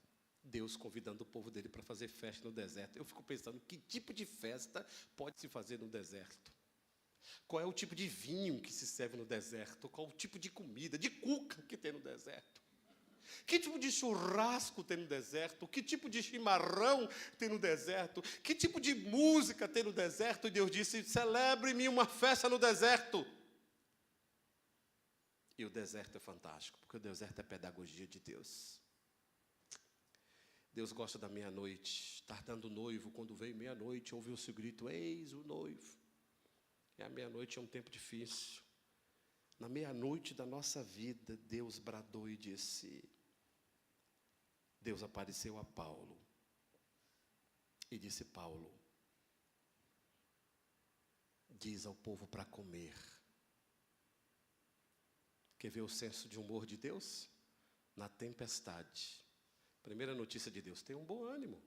Deus convidando o povo dele para fazer festa no deserto. Eu fico pensando, que tipo de festa pode se fazer no deserto? Qual é o tipo de vinho que se serve no deserto? Qual o tipo de comida, de cuca que tem no deserto? Que tipo de churrasco tem no deserto? Que tipo de chimarrão tem no deserto? Que tipo de música tem no deserto? E Deus disse: celebre-me uma festa no deserto. E o deserto é fantástico, porque o deserto é pedagogia de Deus. Deus gosta da meia-noite. Tardando o noivo, quando veio meia-noite, ouviu-se o grito: eis o noivo. E a meia-noite é um tempo difícil. Na meia-noite da nossa vida, Deus bradou e disse: Deus apareceu a Paulo e disse: Paulo, diz ao povo para comer. Quer ver o senso de humor de Deus? Na tempestade. Primeira notícia de Deus: tenha um bom ânimo.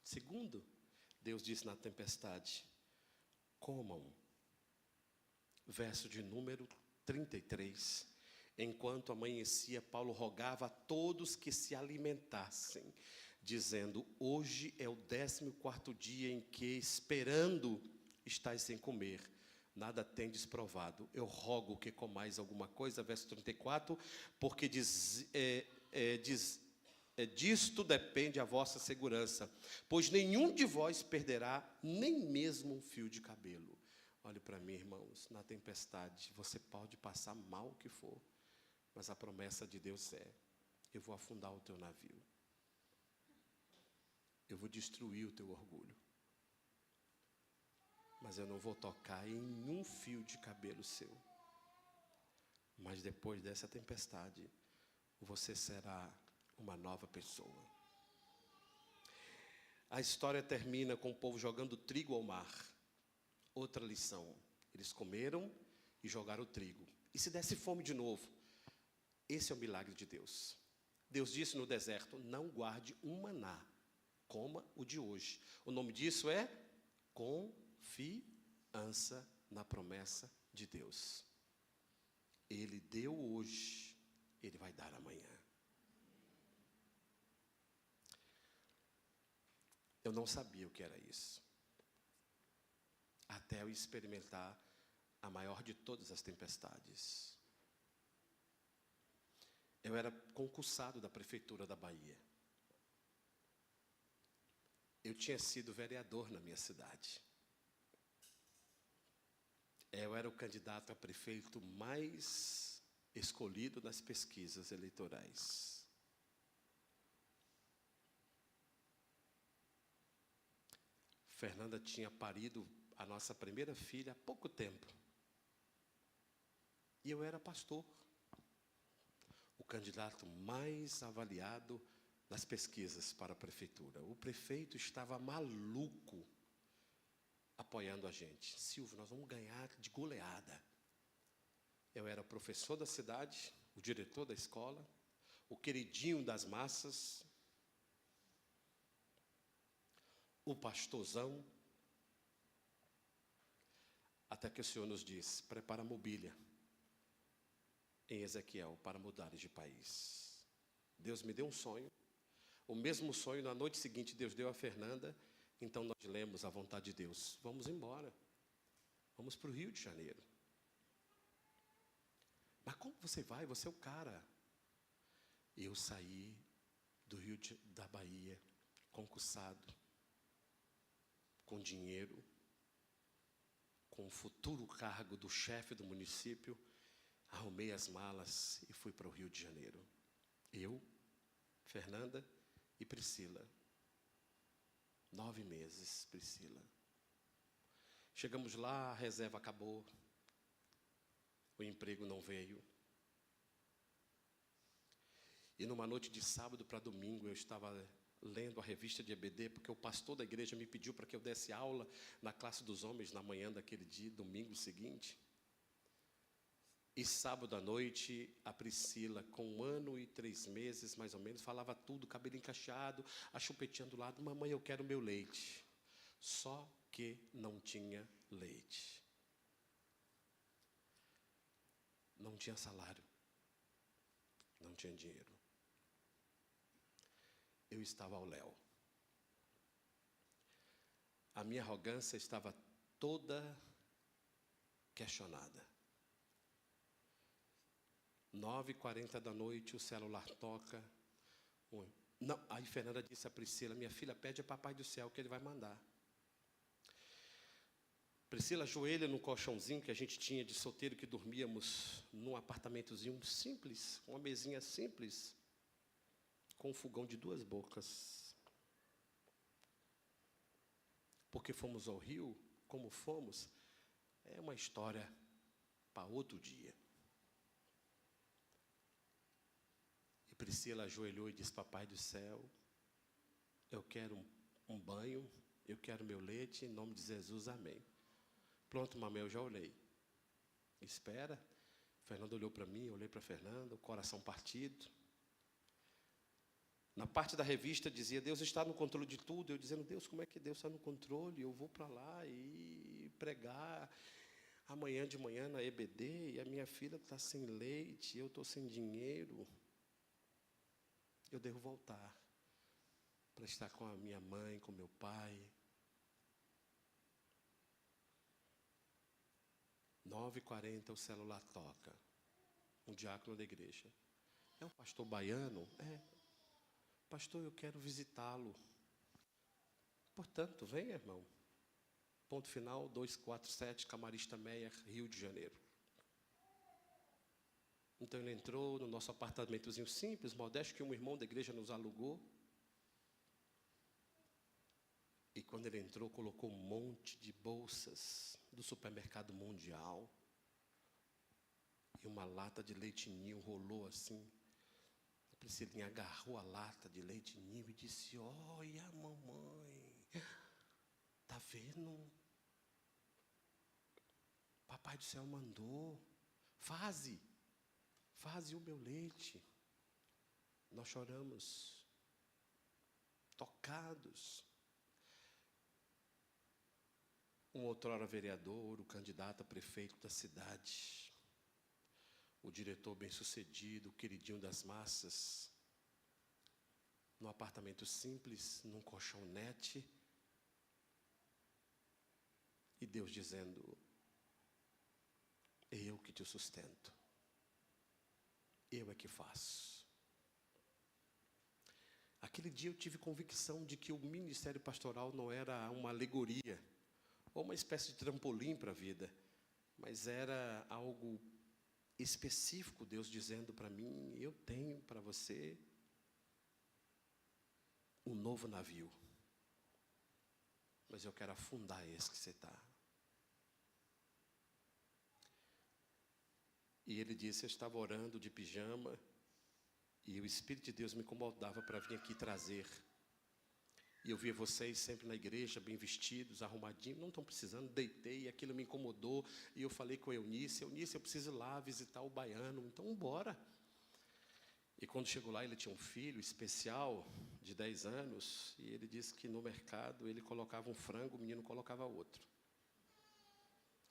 Segundo, Deus disse na tempestade: comam. Verso de número 33. Enquanto amanhecia, Paulo rogava a todos que se alimentassem, dizendo: hoje é o 14º dia em que, esperando, estáis sem comer. Nada tendes provado. Eu rogo que comais alguma coisa. Verso 34. Porque disto depende a vossa segurança. Pois nenhum de vós perderá nem mesmo um fio de cabelo. Olhe para mim, irmãos. Na tempestade, você pode passar mal o que for. Mas a promessa de Deus é: eu vou afundar o teu navio. Eu vou destruir o teu orgulho. Mas eu não vou tocar em um fio de cabelo seu. Mas depois dessa tempestade, você será uma nova pessoa. A história termina com o povo jogando trigo ao mar. Outra lição: eles comeram e jogaram o trigo. E se desse fome de novo? Esse é o milagre de Deus. Deus disse no deserto: não guarde um maná. Coma o de hoje. O nome disso é confiança na promessa de Deus. Ele deu hoje, Ele vai dar amanhã. Eu não sabia o que era isso, até eu experimentar a maior de todas as tempestades. Eu era concursado da prefeitura da Bahia. Eu tinha sido vereador na minha cidade. Eu era o candidato a prefeito mais escolhido nas pesquisas eleitorais. Fernanda tinha parido a nossa primeira filha há pouco tempo. E eu era pastor. O candidato mais avaliado nas pesquisas para a prefeitura. O prefeito estava maluco apoiando a gente. Silvio, nós vamos ganhar de goleada. Eu era professor da cidade, o diretor da escola, o queridinho das massas, o pastorzão. Até que o Senhor nos diz, prepara a mobília em Ezequiel para mudares de país. Deus me deu um sonho. O mesmo sonho, na noite seguinte, Deus deu a Fernanda. Então nós lemos a vontade de Deus. Vamos embora. Vamos para o Rio de Janeiro. Mas como você vai? Você é o cara. Eu saí do da Bahia, concursado, com dinheiro, com o futuro cargo do chefe do município. Arrumei as malas e fui para o Rio de Janeiro. Eu, Fernanda e Priscila. 9 meses, Priscila. Chegamos lá, a reserva acabou. O emprego não veio. E numa noite de sábado para domingo, eu estava lendo a revista de EBD, porque o pastor da igreja me pediu para que eu desse aula na classe dos homens na manhã daquele dia, domingo seguinte. E sábado à noite, a Priscila, com 1 ano e 3 meses, mais ou menos, falava tudo, cabelo encaixado, a chupetinha do lado, mamãe, eu quero meu leite. Só que não tinha leite. Não tinha salário. Não tinha dinheiro. Eu estava ao léu. A minha arrogância estava toda questionada. 9h40 da noite, o celular toca. Não, aí Fernanda disse a Priscila, minha filha, pede a papai do céu que ele vai mandar. Priscila ajoelha num colchãozinho que a gente tinha de solteiro, que dormíamos num apartamentozinho simples, uma mesinha simples, com um fogão de 2 bocas. Porque fomos ao Rio, como fomos, é uma história para outro dia. E Priscila ajoelhou e disse, papai do céu, eu quero um banho, eu quero meu leite, em nome de Jesus, amém. Pronto, mamãe, eu já olhei. Espera. Fernanda olhou para mim, eu olhei para Fernanda, o coração partido. Na parte da revista dizia, Deus está no controle de tudo. Eu dizendo, Deus, como é que Deus está no controle? Eu vou para lá e pregar amanhã de manhã na EBD, e a minha filha está sem leite, eu estou sem dinheiro. Eu devo voltar para estar com a minha mãe, com meu pai. 9h40 o celular toca. Um diácono da igreja. É um pastor baiano? É. Pastor, eu quero visitá-lo. Portanto, venha, irmão. Ponto final, 247, Camarista Meia, Rio de Janeiro. Então ele entrou no nosso apartamentozinho simples, modesto, que um irmão da igreja nos alugou. E quando ele entrou, colocou um monte de bolsas do supermercado mundial. E uma lata de leite ninho rolou assim. A Priscilinha agarrou a lata de leite ninho e disse, olha, mamãe, tá vendo? Papai do céu mandou. Faze o meu leite. Nós choramos. tocados. Um outrora vereador, o candidato a prefeito da cidade, o diretor bem-sucedido, o queridinho das massas, num apartamento simples, num colchonete, e Deus dizendo: eu que te sustento, eu é que faço. Aquele dia eu tive convicção de que o ministério pastoral não era uma alegoria, ou uma espécie de trampolim para a vida, mas era algo específico, Deus dizendo para mim: eu tenho para você um novo navio, mas eu quero afundar esse que você está. E ele disse: eu estava orando de pijama, e o Espírito de Deus me incomodava para vir aqui trazer. E eu via vocês sempre na igreja, bem vestidos, arrumadinhos, não estão precisando, deitei, e aquilo me incomodou. E eu falei com a Eunice: Eunice, eu preciso ir lá visitar o baiano, então bora. E quando chegou lá, ele tinha um filho especial, de 10 anos, e ele disse que no mercado ele colocava um frango, o menino colocava outro.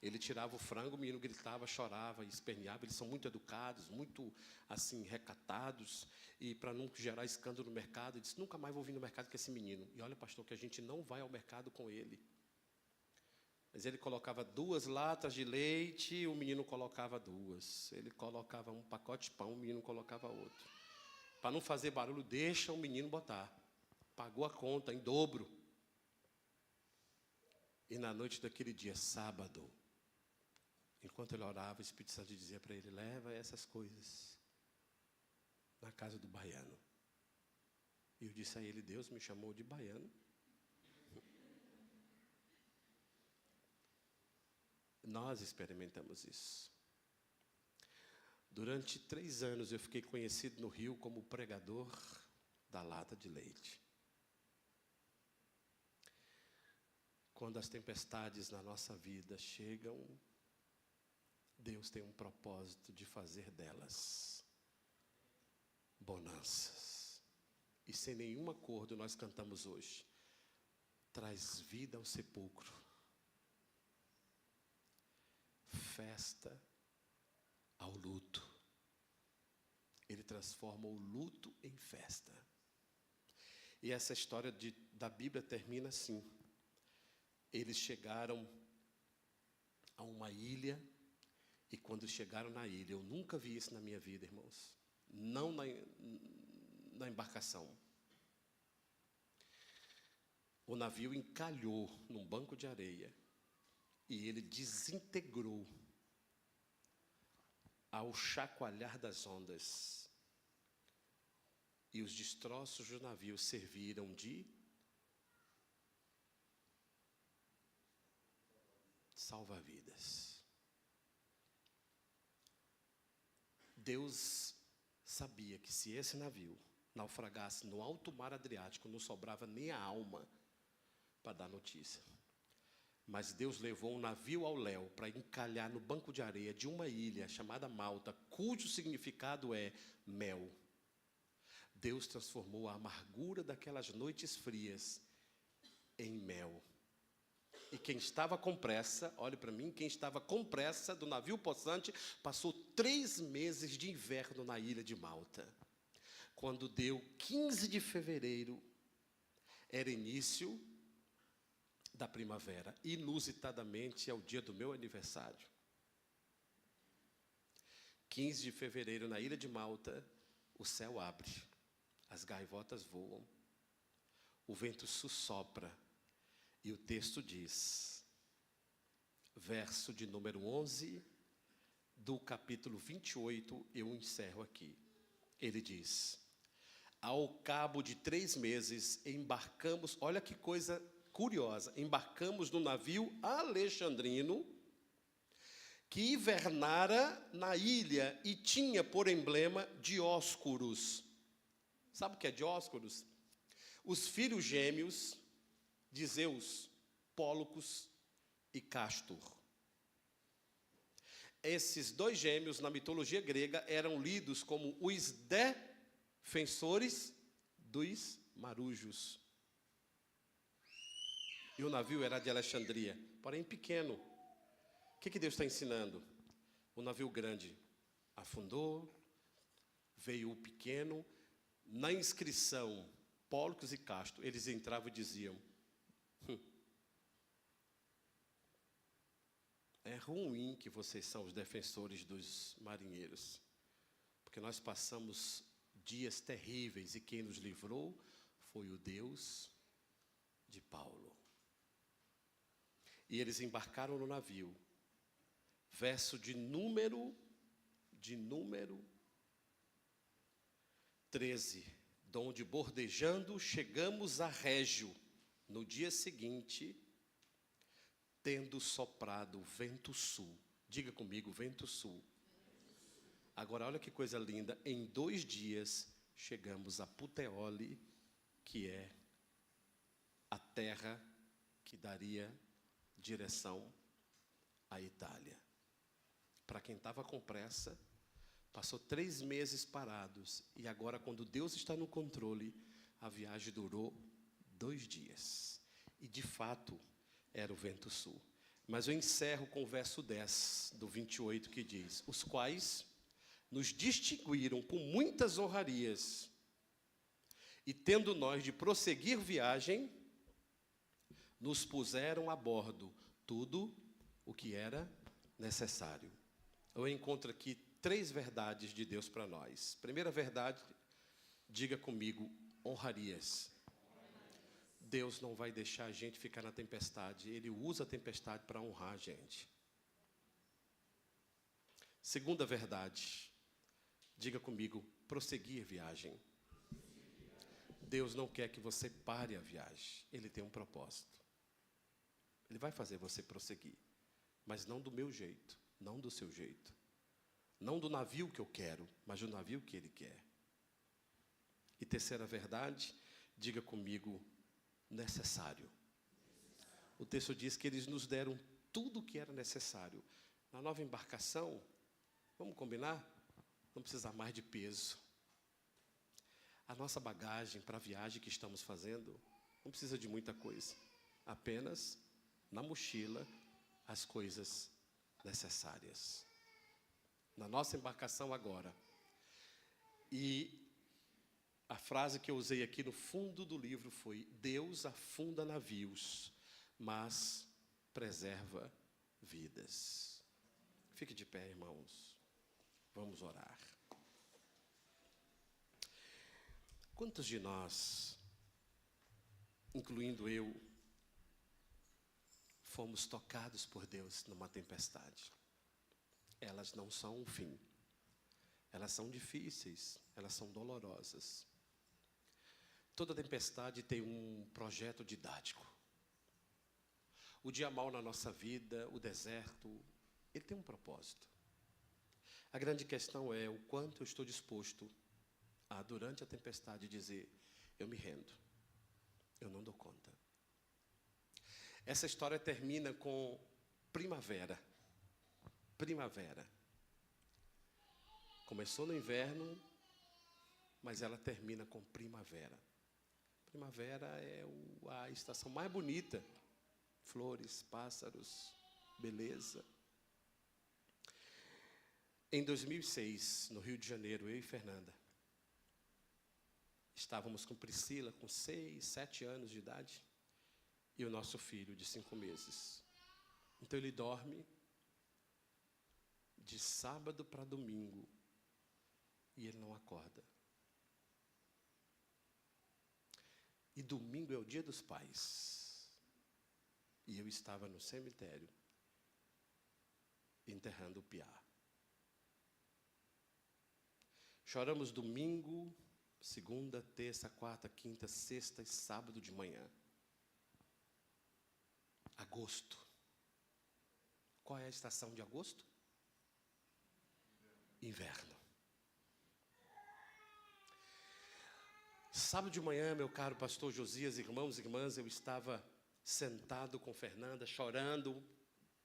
Ele tirava o frango, o menino gritava, chorava, esperneava. Eles são muito educados, muito assim, recatados. E para não gerar escândalo no mercado, ele disse: nunca mais vou vir no mercado com esse menino. E olha, pastor, que a gente não vai ao mercado com ele. Mas ele colocava 2 latas de leite, o menino colocava 2. Ele colocava um pacote de pão, o menino colocava outro. Para não fazer barulho, deixa o menino botar. Pagou a conta em dobro. E na noite daquele dia, sábado, enquanto ele orava, o Espírito Santo dizia para ele: leva essas coisas na casa do baiano. E eu disse a ele: Deus me chamou de baiano? Nós experimentamos isso. Durante 3 anos eu fiquei conhecido no Rio como pregador da lata de leite. Quando as tempestades na nossa vida chegam, Deus tem um propósito de fazer delas bonanças. E sem nenhum acordo nós cantamos hoje: traz vida ao sepulcro, festa ao luto. Ele transforma o luto em festa. E essa história da Bíblia termina assim: eles chegaram a uma ilha, e quando chegaram na ilha, eu nunca vi isso na minha vida, irmãos, não na embarcação. O navio encalhou num banco de areia, e ele desintegrou ao chacoalhar das ondas. E os destroços do navio serviram de salva-vidas. Deus sabia que se esse navio naufragasse no alto mar Adriático, não sobrava nem a alma para dar notícia. Mas Deus levou um navio ao léu para encalhar no banco de areia de uma ilha chamada Malta, cujo significado é mel. Deus transformou a amargura daquelas noites frias em mel. E quem estava com pressa, olhe para mim, quem estava com pressa do navio possante, passou 3 meses de inverno na ilha de Malta. Quando deu 15 de fevereiro, era início da primavera. Inusitadamente, é o dia do meu aniversário. 15 de fevereiro, na ilha de Malta, o céu abre, as gaivotas voam, o vento sussopra, e o texto diz, verso de número 11, do capítulo 28, eu encerro aqui. Ele diz: ao cabo de 3 meses, embarcamos, olha que coisa curiosa, embarcamos no navio alexandrino, que hivernara na ilha e tinha por emblema Dióscuros. Sabe o que é Dióscuros? Os filhos gêmeos de Zeus, Pólux e Castor. Esses 2 gêmeos, na mitologia grega, eram lidos como os defensores dos marujos. E o navio era de Alexandria, porém pequeno. O que Deus está ensinando? O navio grande afundou, veio o pequeno. Na inscrição, Pólux e Casto, eles entravam e diziam: é ruim que vocês são os defensores dos marinheiros, porque nós passamos dias terríveis e quem nos livrou foi o Deus de Paulo. E eles embarcaram no navio. Verso de número 13, donde bordejando chegamos a Régio, no dia seguinte, tendo soprado vento sul. Diga comigo, vento sul. Agora, olha que coisa linda. Em 2 dias, chegamos a Puteoli, que é a terra que daria direção à Itália. Para quem estava com pressa, passou 3 meses parados. E agora, quando Deus está no controle, a viagem durou 2 dias. E, de fato, era o vento sul. Mas eu encerro com o verso 10, do 28, que diz: os quais nos distinguiram com muitas honrarias, e tendo nós de prosseguir viagem, nos puseram a bordo tudo o que era necessário. Eu encontro aqui 3 verdades de Deus para nós. Primeira verdade, diga comigo, honrarias. Deus não vai deixar a gente ficar na tempestade. Ele usa a tempestade para honrar a gente. Segunda verdade, diga comigo, prosseguir viagem. Deus não quer que você pare a viagem. Ele tem um propósito. Ele vai fazer você prosseguir. Mas não do meu jeito, não do seu jeito. Não do navio que eu quero, mas do navio que Ele quer. E terceira verdade, diga comigo, necessário. O texto diz que eles nos deram tudo o que era necessário. Na nova embarcação, vamos combinar? Não precisa mais de peso. A nossa bagagem para a viagem que estamos fazendo não precisa de muita coisa. Apenas na mochila as coisas necessárias. Na nossa embarcação agora. E a frase que eu usei aqui no fundo do livro foi: Deus afunda navios, mas preserva vidas. Fique de pé, irmãos. Vamos orar. Quantos de nós, incluindo eu, fomos tocados por Deus numa tempestade? Elas não são um fim. Elas são difíceis, elas são dolorosas. Toda tempestade tem um projeto didático. O dia mau na nossa vida, o deserto, ele tem um propósito. A grande questão é o quanto eu estou disposto a, durante a tempestade, dizer: eu me rendo, eu não dou conta. Essa história termina com primavera. Primavera. Começou no inverno, mas ela termina com primavera. Primavera é a estação mais bonita. Flores, pássaros, beleza. Em 2006, no Rio de Janeiro, eu e Fernanda, estávamos com Priscila, com 6, 7 anos de idade, e o nosso filho, de 5 meses. Então ele dorme de sábado para domingo, e ele não acorda. E domingo é o dia dos pais. E eu estava no cemitério, enterrando o Piá. Choramos domingo, segunda, terça, quarta, quinta, sexta e sábado de manhã. Agosto. Qual é a estação de agosto? Inverno. Sábado de manhã, meu caro pastor Josias, irmãos e irmãs, eu estava sentado com Fernanda, chorando,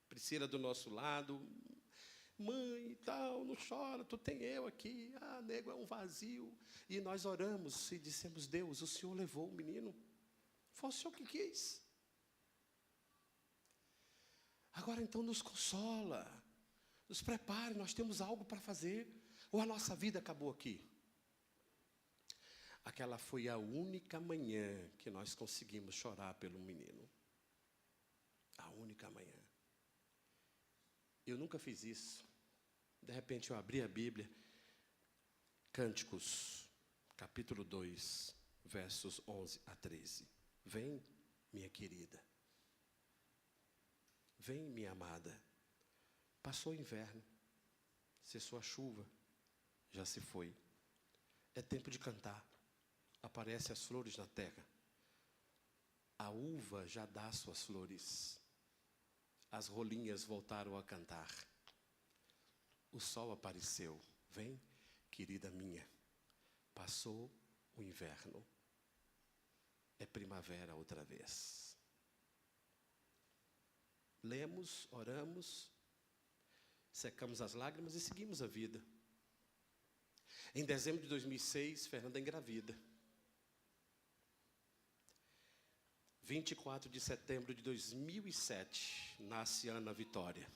Priscila do nosso lado. Mãe e tal, não chora, tu tem eu aqui. Ah, nego, é um vazio. E nós oramos e dissemos: Deus, o Senhor levou o menino. Foi o Senhor que quis. Agora então nos consola, nos prepare, nós temos algo para fazer, ou a nossa vida acabou aqui? Aquela foi a única manhã que nós conseguimos chorar pelo menino. A única manhã. Eu nunca fiz isso. De repente eu abri a Bíblia, Cânticos, capítulo 2, versos 11 a 13. Vem, minha querida. Vem, minha amada. Passou o inverno, cessou a chuva, já se foi. É tempo de cantar. Aparecem as flores na terra. A uva já dá suas flores. As rolinhas voltaram a cantar. O sol apareceu. Vem, querida minha. Passou o inverno. É primavera outra vez. Lemos, oramos, secamos as lágrimas e seguimos a vida. Em dezembro de 2006, Fernanda engravida. 24 de setembro de 2007, nasce Ana Vitória.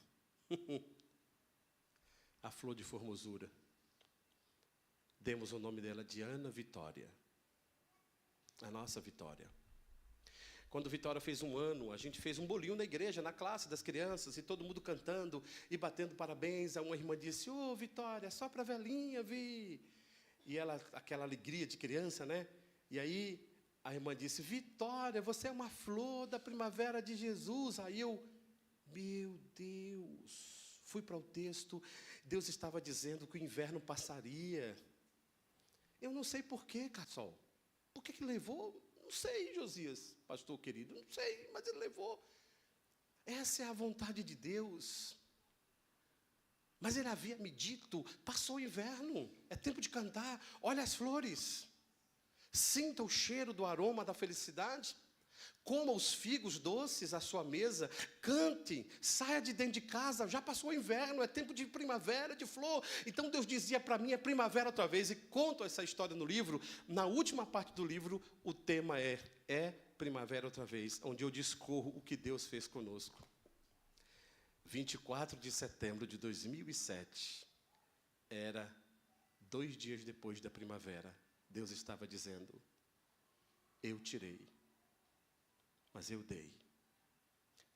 A flor de formosura. Demos o nome dela de Ana Vitória. A nossa Vitória. Quando Vitória fez 1 ano, a gente fez um bolinho na igreja, na classe das crianças, e todo mundo cantando e batendo parabéns. A uma irmã disse, ô Vitória, só para a velhinha vir. E ela, aquela alegria de criança, né? E aí a irmã disse, Vitória, você é uma flor da primavera de Jesus. Aí eu, meu Deus, fui para o texto, Deus estava dizendo que o inverno passaria. Eu não sei porquê, Cassol. Por que levou? Não sei, Josias, pastor querido, não sei, mas ele levou. Essa é a vontade de Deus. Mas ele havia me dito, passou o inverno, é tempo de cantar, olha as flores. Sinta o cheiro do aroma da felicidade. Coma os figos doces à sua mesa. Cante, saia de dentro de casa. Já passou o inverno, é tempo de primavera, de flor. Então Deus dizia para mim, é primavera outra vez. E conto essa história no livro. Na última parte do livro, o tema é primavera outra vez. Onde eu discorro o que Deus fez conosco. 24 de setembro de 2007. Era 2 dias depois da primavera. Deus estava dizendo, eu tirei, mas eu dei.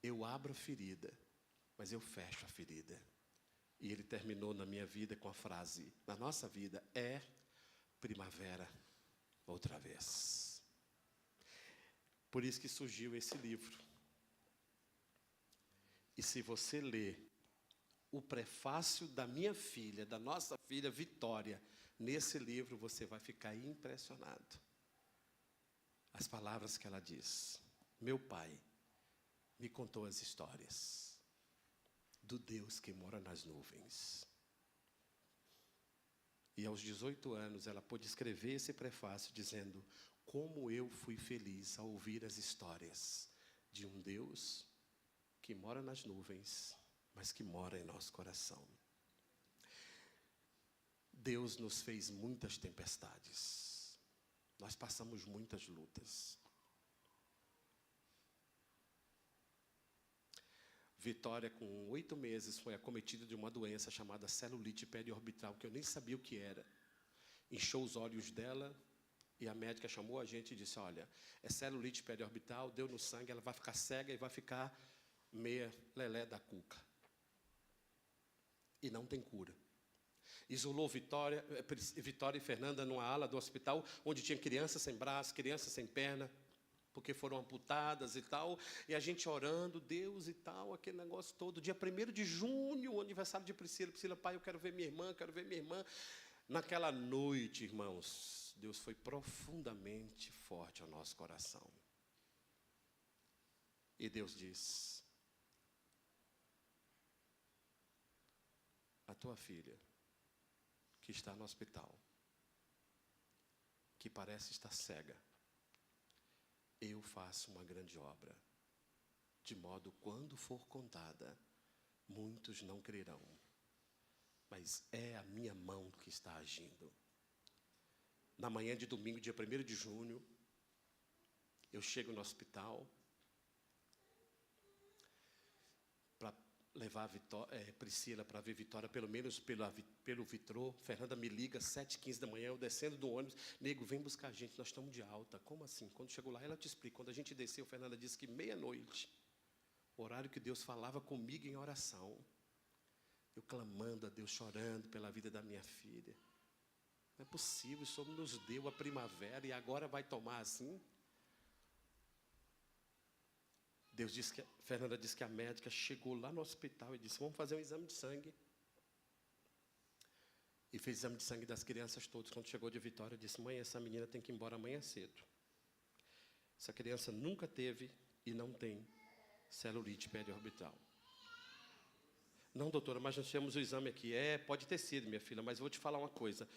Eu abro a ferida, mas eu fecho a ferida. E ele terminou na minha vida com a frase, na nossa vida, é primavera outra vez. Por isso que surgiu esse livro. E se você ler o prefácio da minha filha, da nossa filha Vitória, nesse livro você vai ficar impressionado. As palavras que ela diz. Meu pai me contou as histórias do Deus que mora nas nuvens. E aos 18 anos ela pôde escrever esse prefácio dizendo, como eu fui feliz ao ouvir as histórias de um Deus que mora nas nuvens, mas que mora em nosso coração. Deus nos fez muitas tempestades. Nós passamos muitas lutas. Vitória, com 8 meses, foi acometida de uma doença chamada celulite periorbital, que eu nem sabia o que era. Inchou os olhos dela e a médica chamou a gente e disse, olha, é celulite periorbital, deu no sangue, ela vai ficar cega e vai ficar meia lelé da cuca. E não tem cura. Isolou Vitória e Fernanda numa ala do hospital, onde tinha crianças sem braço, crianças sem perna, porque foram amputadas e tal, e a gente orando, Deus e tal, aquele negócio todo. Dia 1º de junho, o aniversário de Priscila. Priscila, pai, eu quero ver minha irmã, quero ver minha irmã. Naquela noite, irmãos, Deus foi profundamente forte ao nosso coração. E Deus diz, a tua filha, que está no hospital, que parece estar cega, eu faço uma grande obra, de modo quando for contada, muitos não crerão, mas é a minha mão que está agindo. Na manhã de domingo, dia 1º de junho, eu chego no hospital para levar Priscila para ver Vitória, pelo menos pelo vitrô. Fernanda me liga, 7h15 da manhã, eu descendo do ônibus. Nego, vem buscar a gente, nós estamos de alta. Como assim? Quando chegou lá, ela te explica. Quando a gente desceu, Fernanda disse que meia-noite, horário que Deus falava comigo em oração. Eu clamando a Deus, chorando pela vida da minha filha. Não é possível, o Senhor nos deu a primavera e agora vai tomar assim? Fernanda disse que a médica chegou lá no hospital e disse, vamos fazer um exame de sangue. E fez exame de sangue das crianças todas. Quando chegou de Vitória, disse, mãe, essa menina tem que ir embora amanhã cedo. Essa criança nunca teve e não tem celulite periorbital. Não, doutora, mas nós temos o exame aqui. Pode ter sido, minha filha, mas eu vou te falar uma coisa.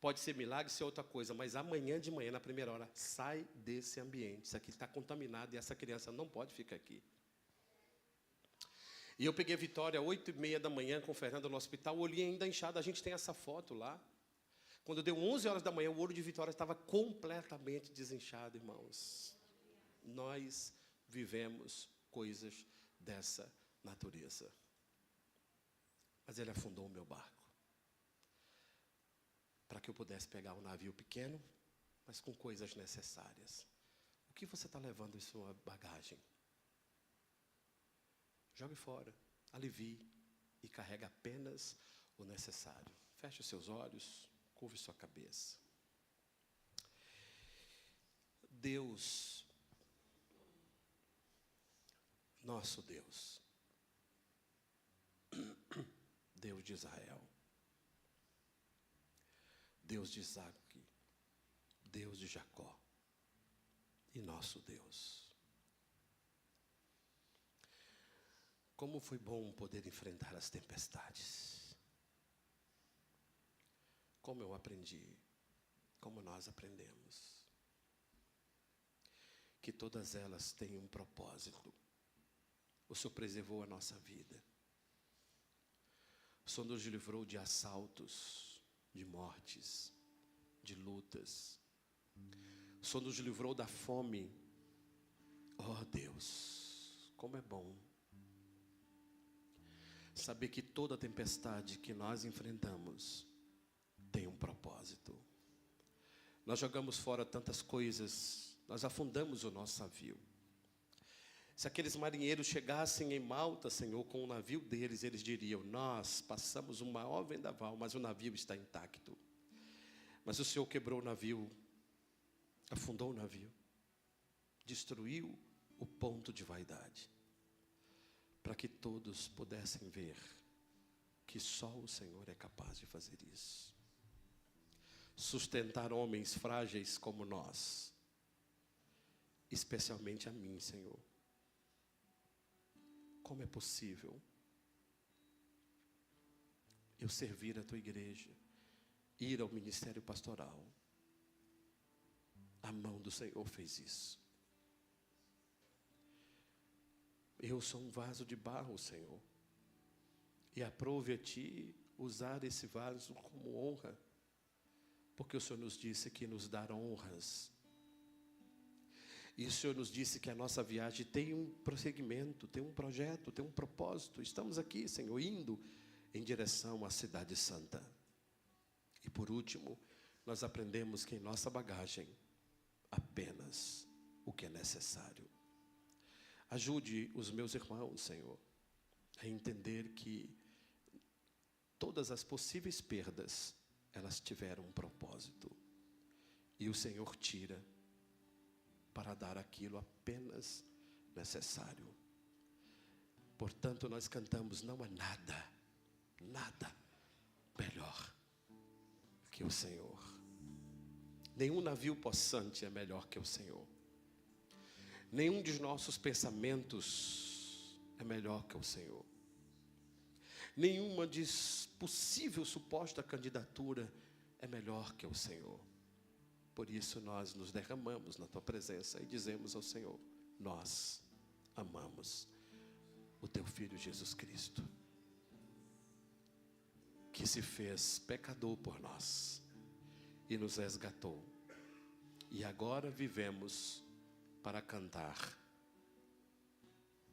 Pode ser milagre, ser outra coisa, mas amanhã de manhã, na primeira hora, sai desse ambiente. Isso aqui está contaminado e essa criança não pode ficar aqui. E eu peguei Vitória 8h30 da manhã com Fernanda no hospital, o olhinho ainda inchado, a gente tem essa foto lá. Quando deu 11 horas da manhã, o olho de Vitória estava completamente desinchado, irmãos. Nós vivemos coisas dessa natureza. Mas ele afundou o meu barco. Para que eu pudesse pegar um navio pequeno, mas com coisas necessárias. O que você está levando em sua bagagem? Jogue fora, alivie e carregue apenas o necessário. Feche os seus olhos, curve sua cabeça. Deus, nosso Deus, Deus de Israel, Deus de Isaac, Deus de Jacó e nosso Deus. Como foi bom poder enfrentar as tempestades. Como eu aprendi, como nós aprendemos, que todas elas têm um propósito. O Senhor preservou a nossa vida. O Senhor nos livrou de assaltos, de mortes, de lutas. O Senhor nos livrou da fome. Oh Deus, como é bom saber que toda tempestade que nós enfrentamos tem um propósito. Nós jogamos fora tantas coisas, nós afundamos o nosso navio. Se aqueles marinheiros chegassem em Malta, Senhor, com o navio deles, eles diriam, nós passamos um maior vendaval, mas o navio está intacto. Mas o Senhor quebrou o navio, afundou o navio, destruiu o ponto de vaidade, para que todos pudessem ver que só o Senhor é capaz de fazer isso. Sustentar homens frágeis como nós, especialmente a mim, Senhor. Como é possível eu servir a Tua igreja, ir ao ministério pastoral? A mão do Senhor fez isso. Eu sou um vaso de barro, Senhor, e aprove a Ti usar esse vaso como honra, porque o Senhor nos disse que nos dar honras. E o Senhor nos disse que a nossa viagem tem um prosseguimento, tem um projeto, tem um propósito. Estamos aqui, Senhor, indo em direção à Cidade Santa. E por último, nós aprendemos que em nossa bagagem, apenas o que é necessário. Ajude os meus irmãos, Senhor, a entender que todas as possíveis perdas, elas tiveram um propósito. E o Senhor tira para dar aquilo apenas necessário. Portanto, nós cantamos, não há nada, nada melhor que o Senhor. Nenhum navio possante é melhor que o Senhor. Nenhum dos nossos pensamentos é melhor que o Senhor. Nenhuma possível suposta candidatura é melhor que o Senhor. Por isso nós nos derramamos na Tua presença e dizemos ao Senhor, nós amamos o Teu Filho Jesus Cristo, que se fez pecador por nós e nos resgatou. E agora vivemos para cantar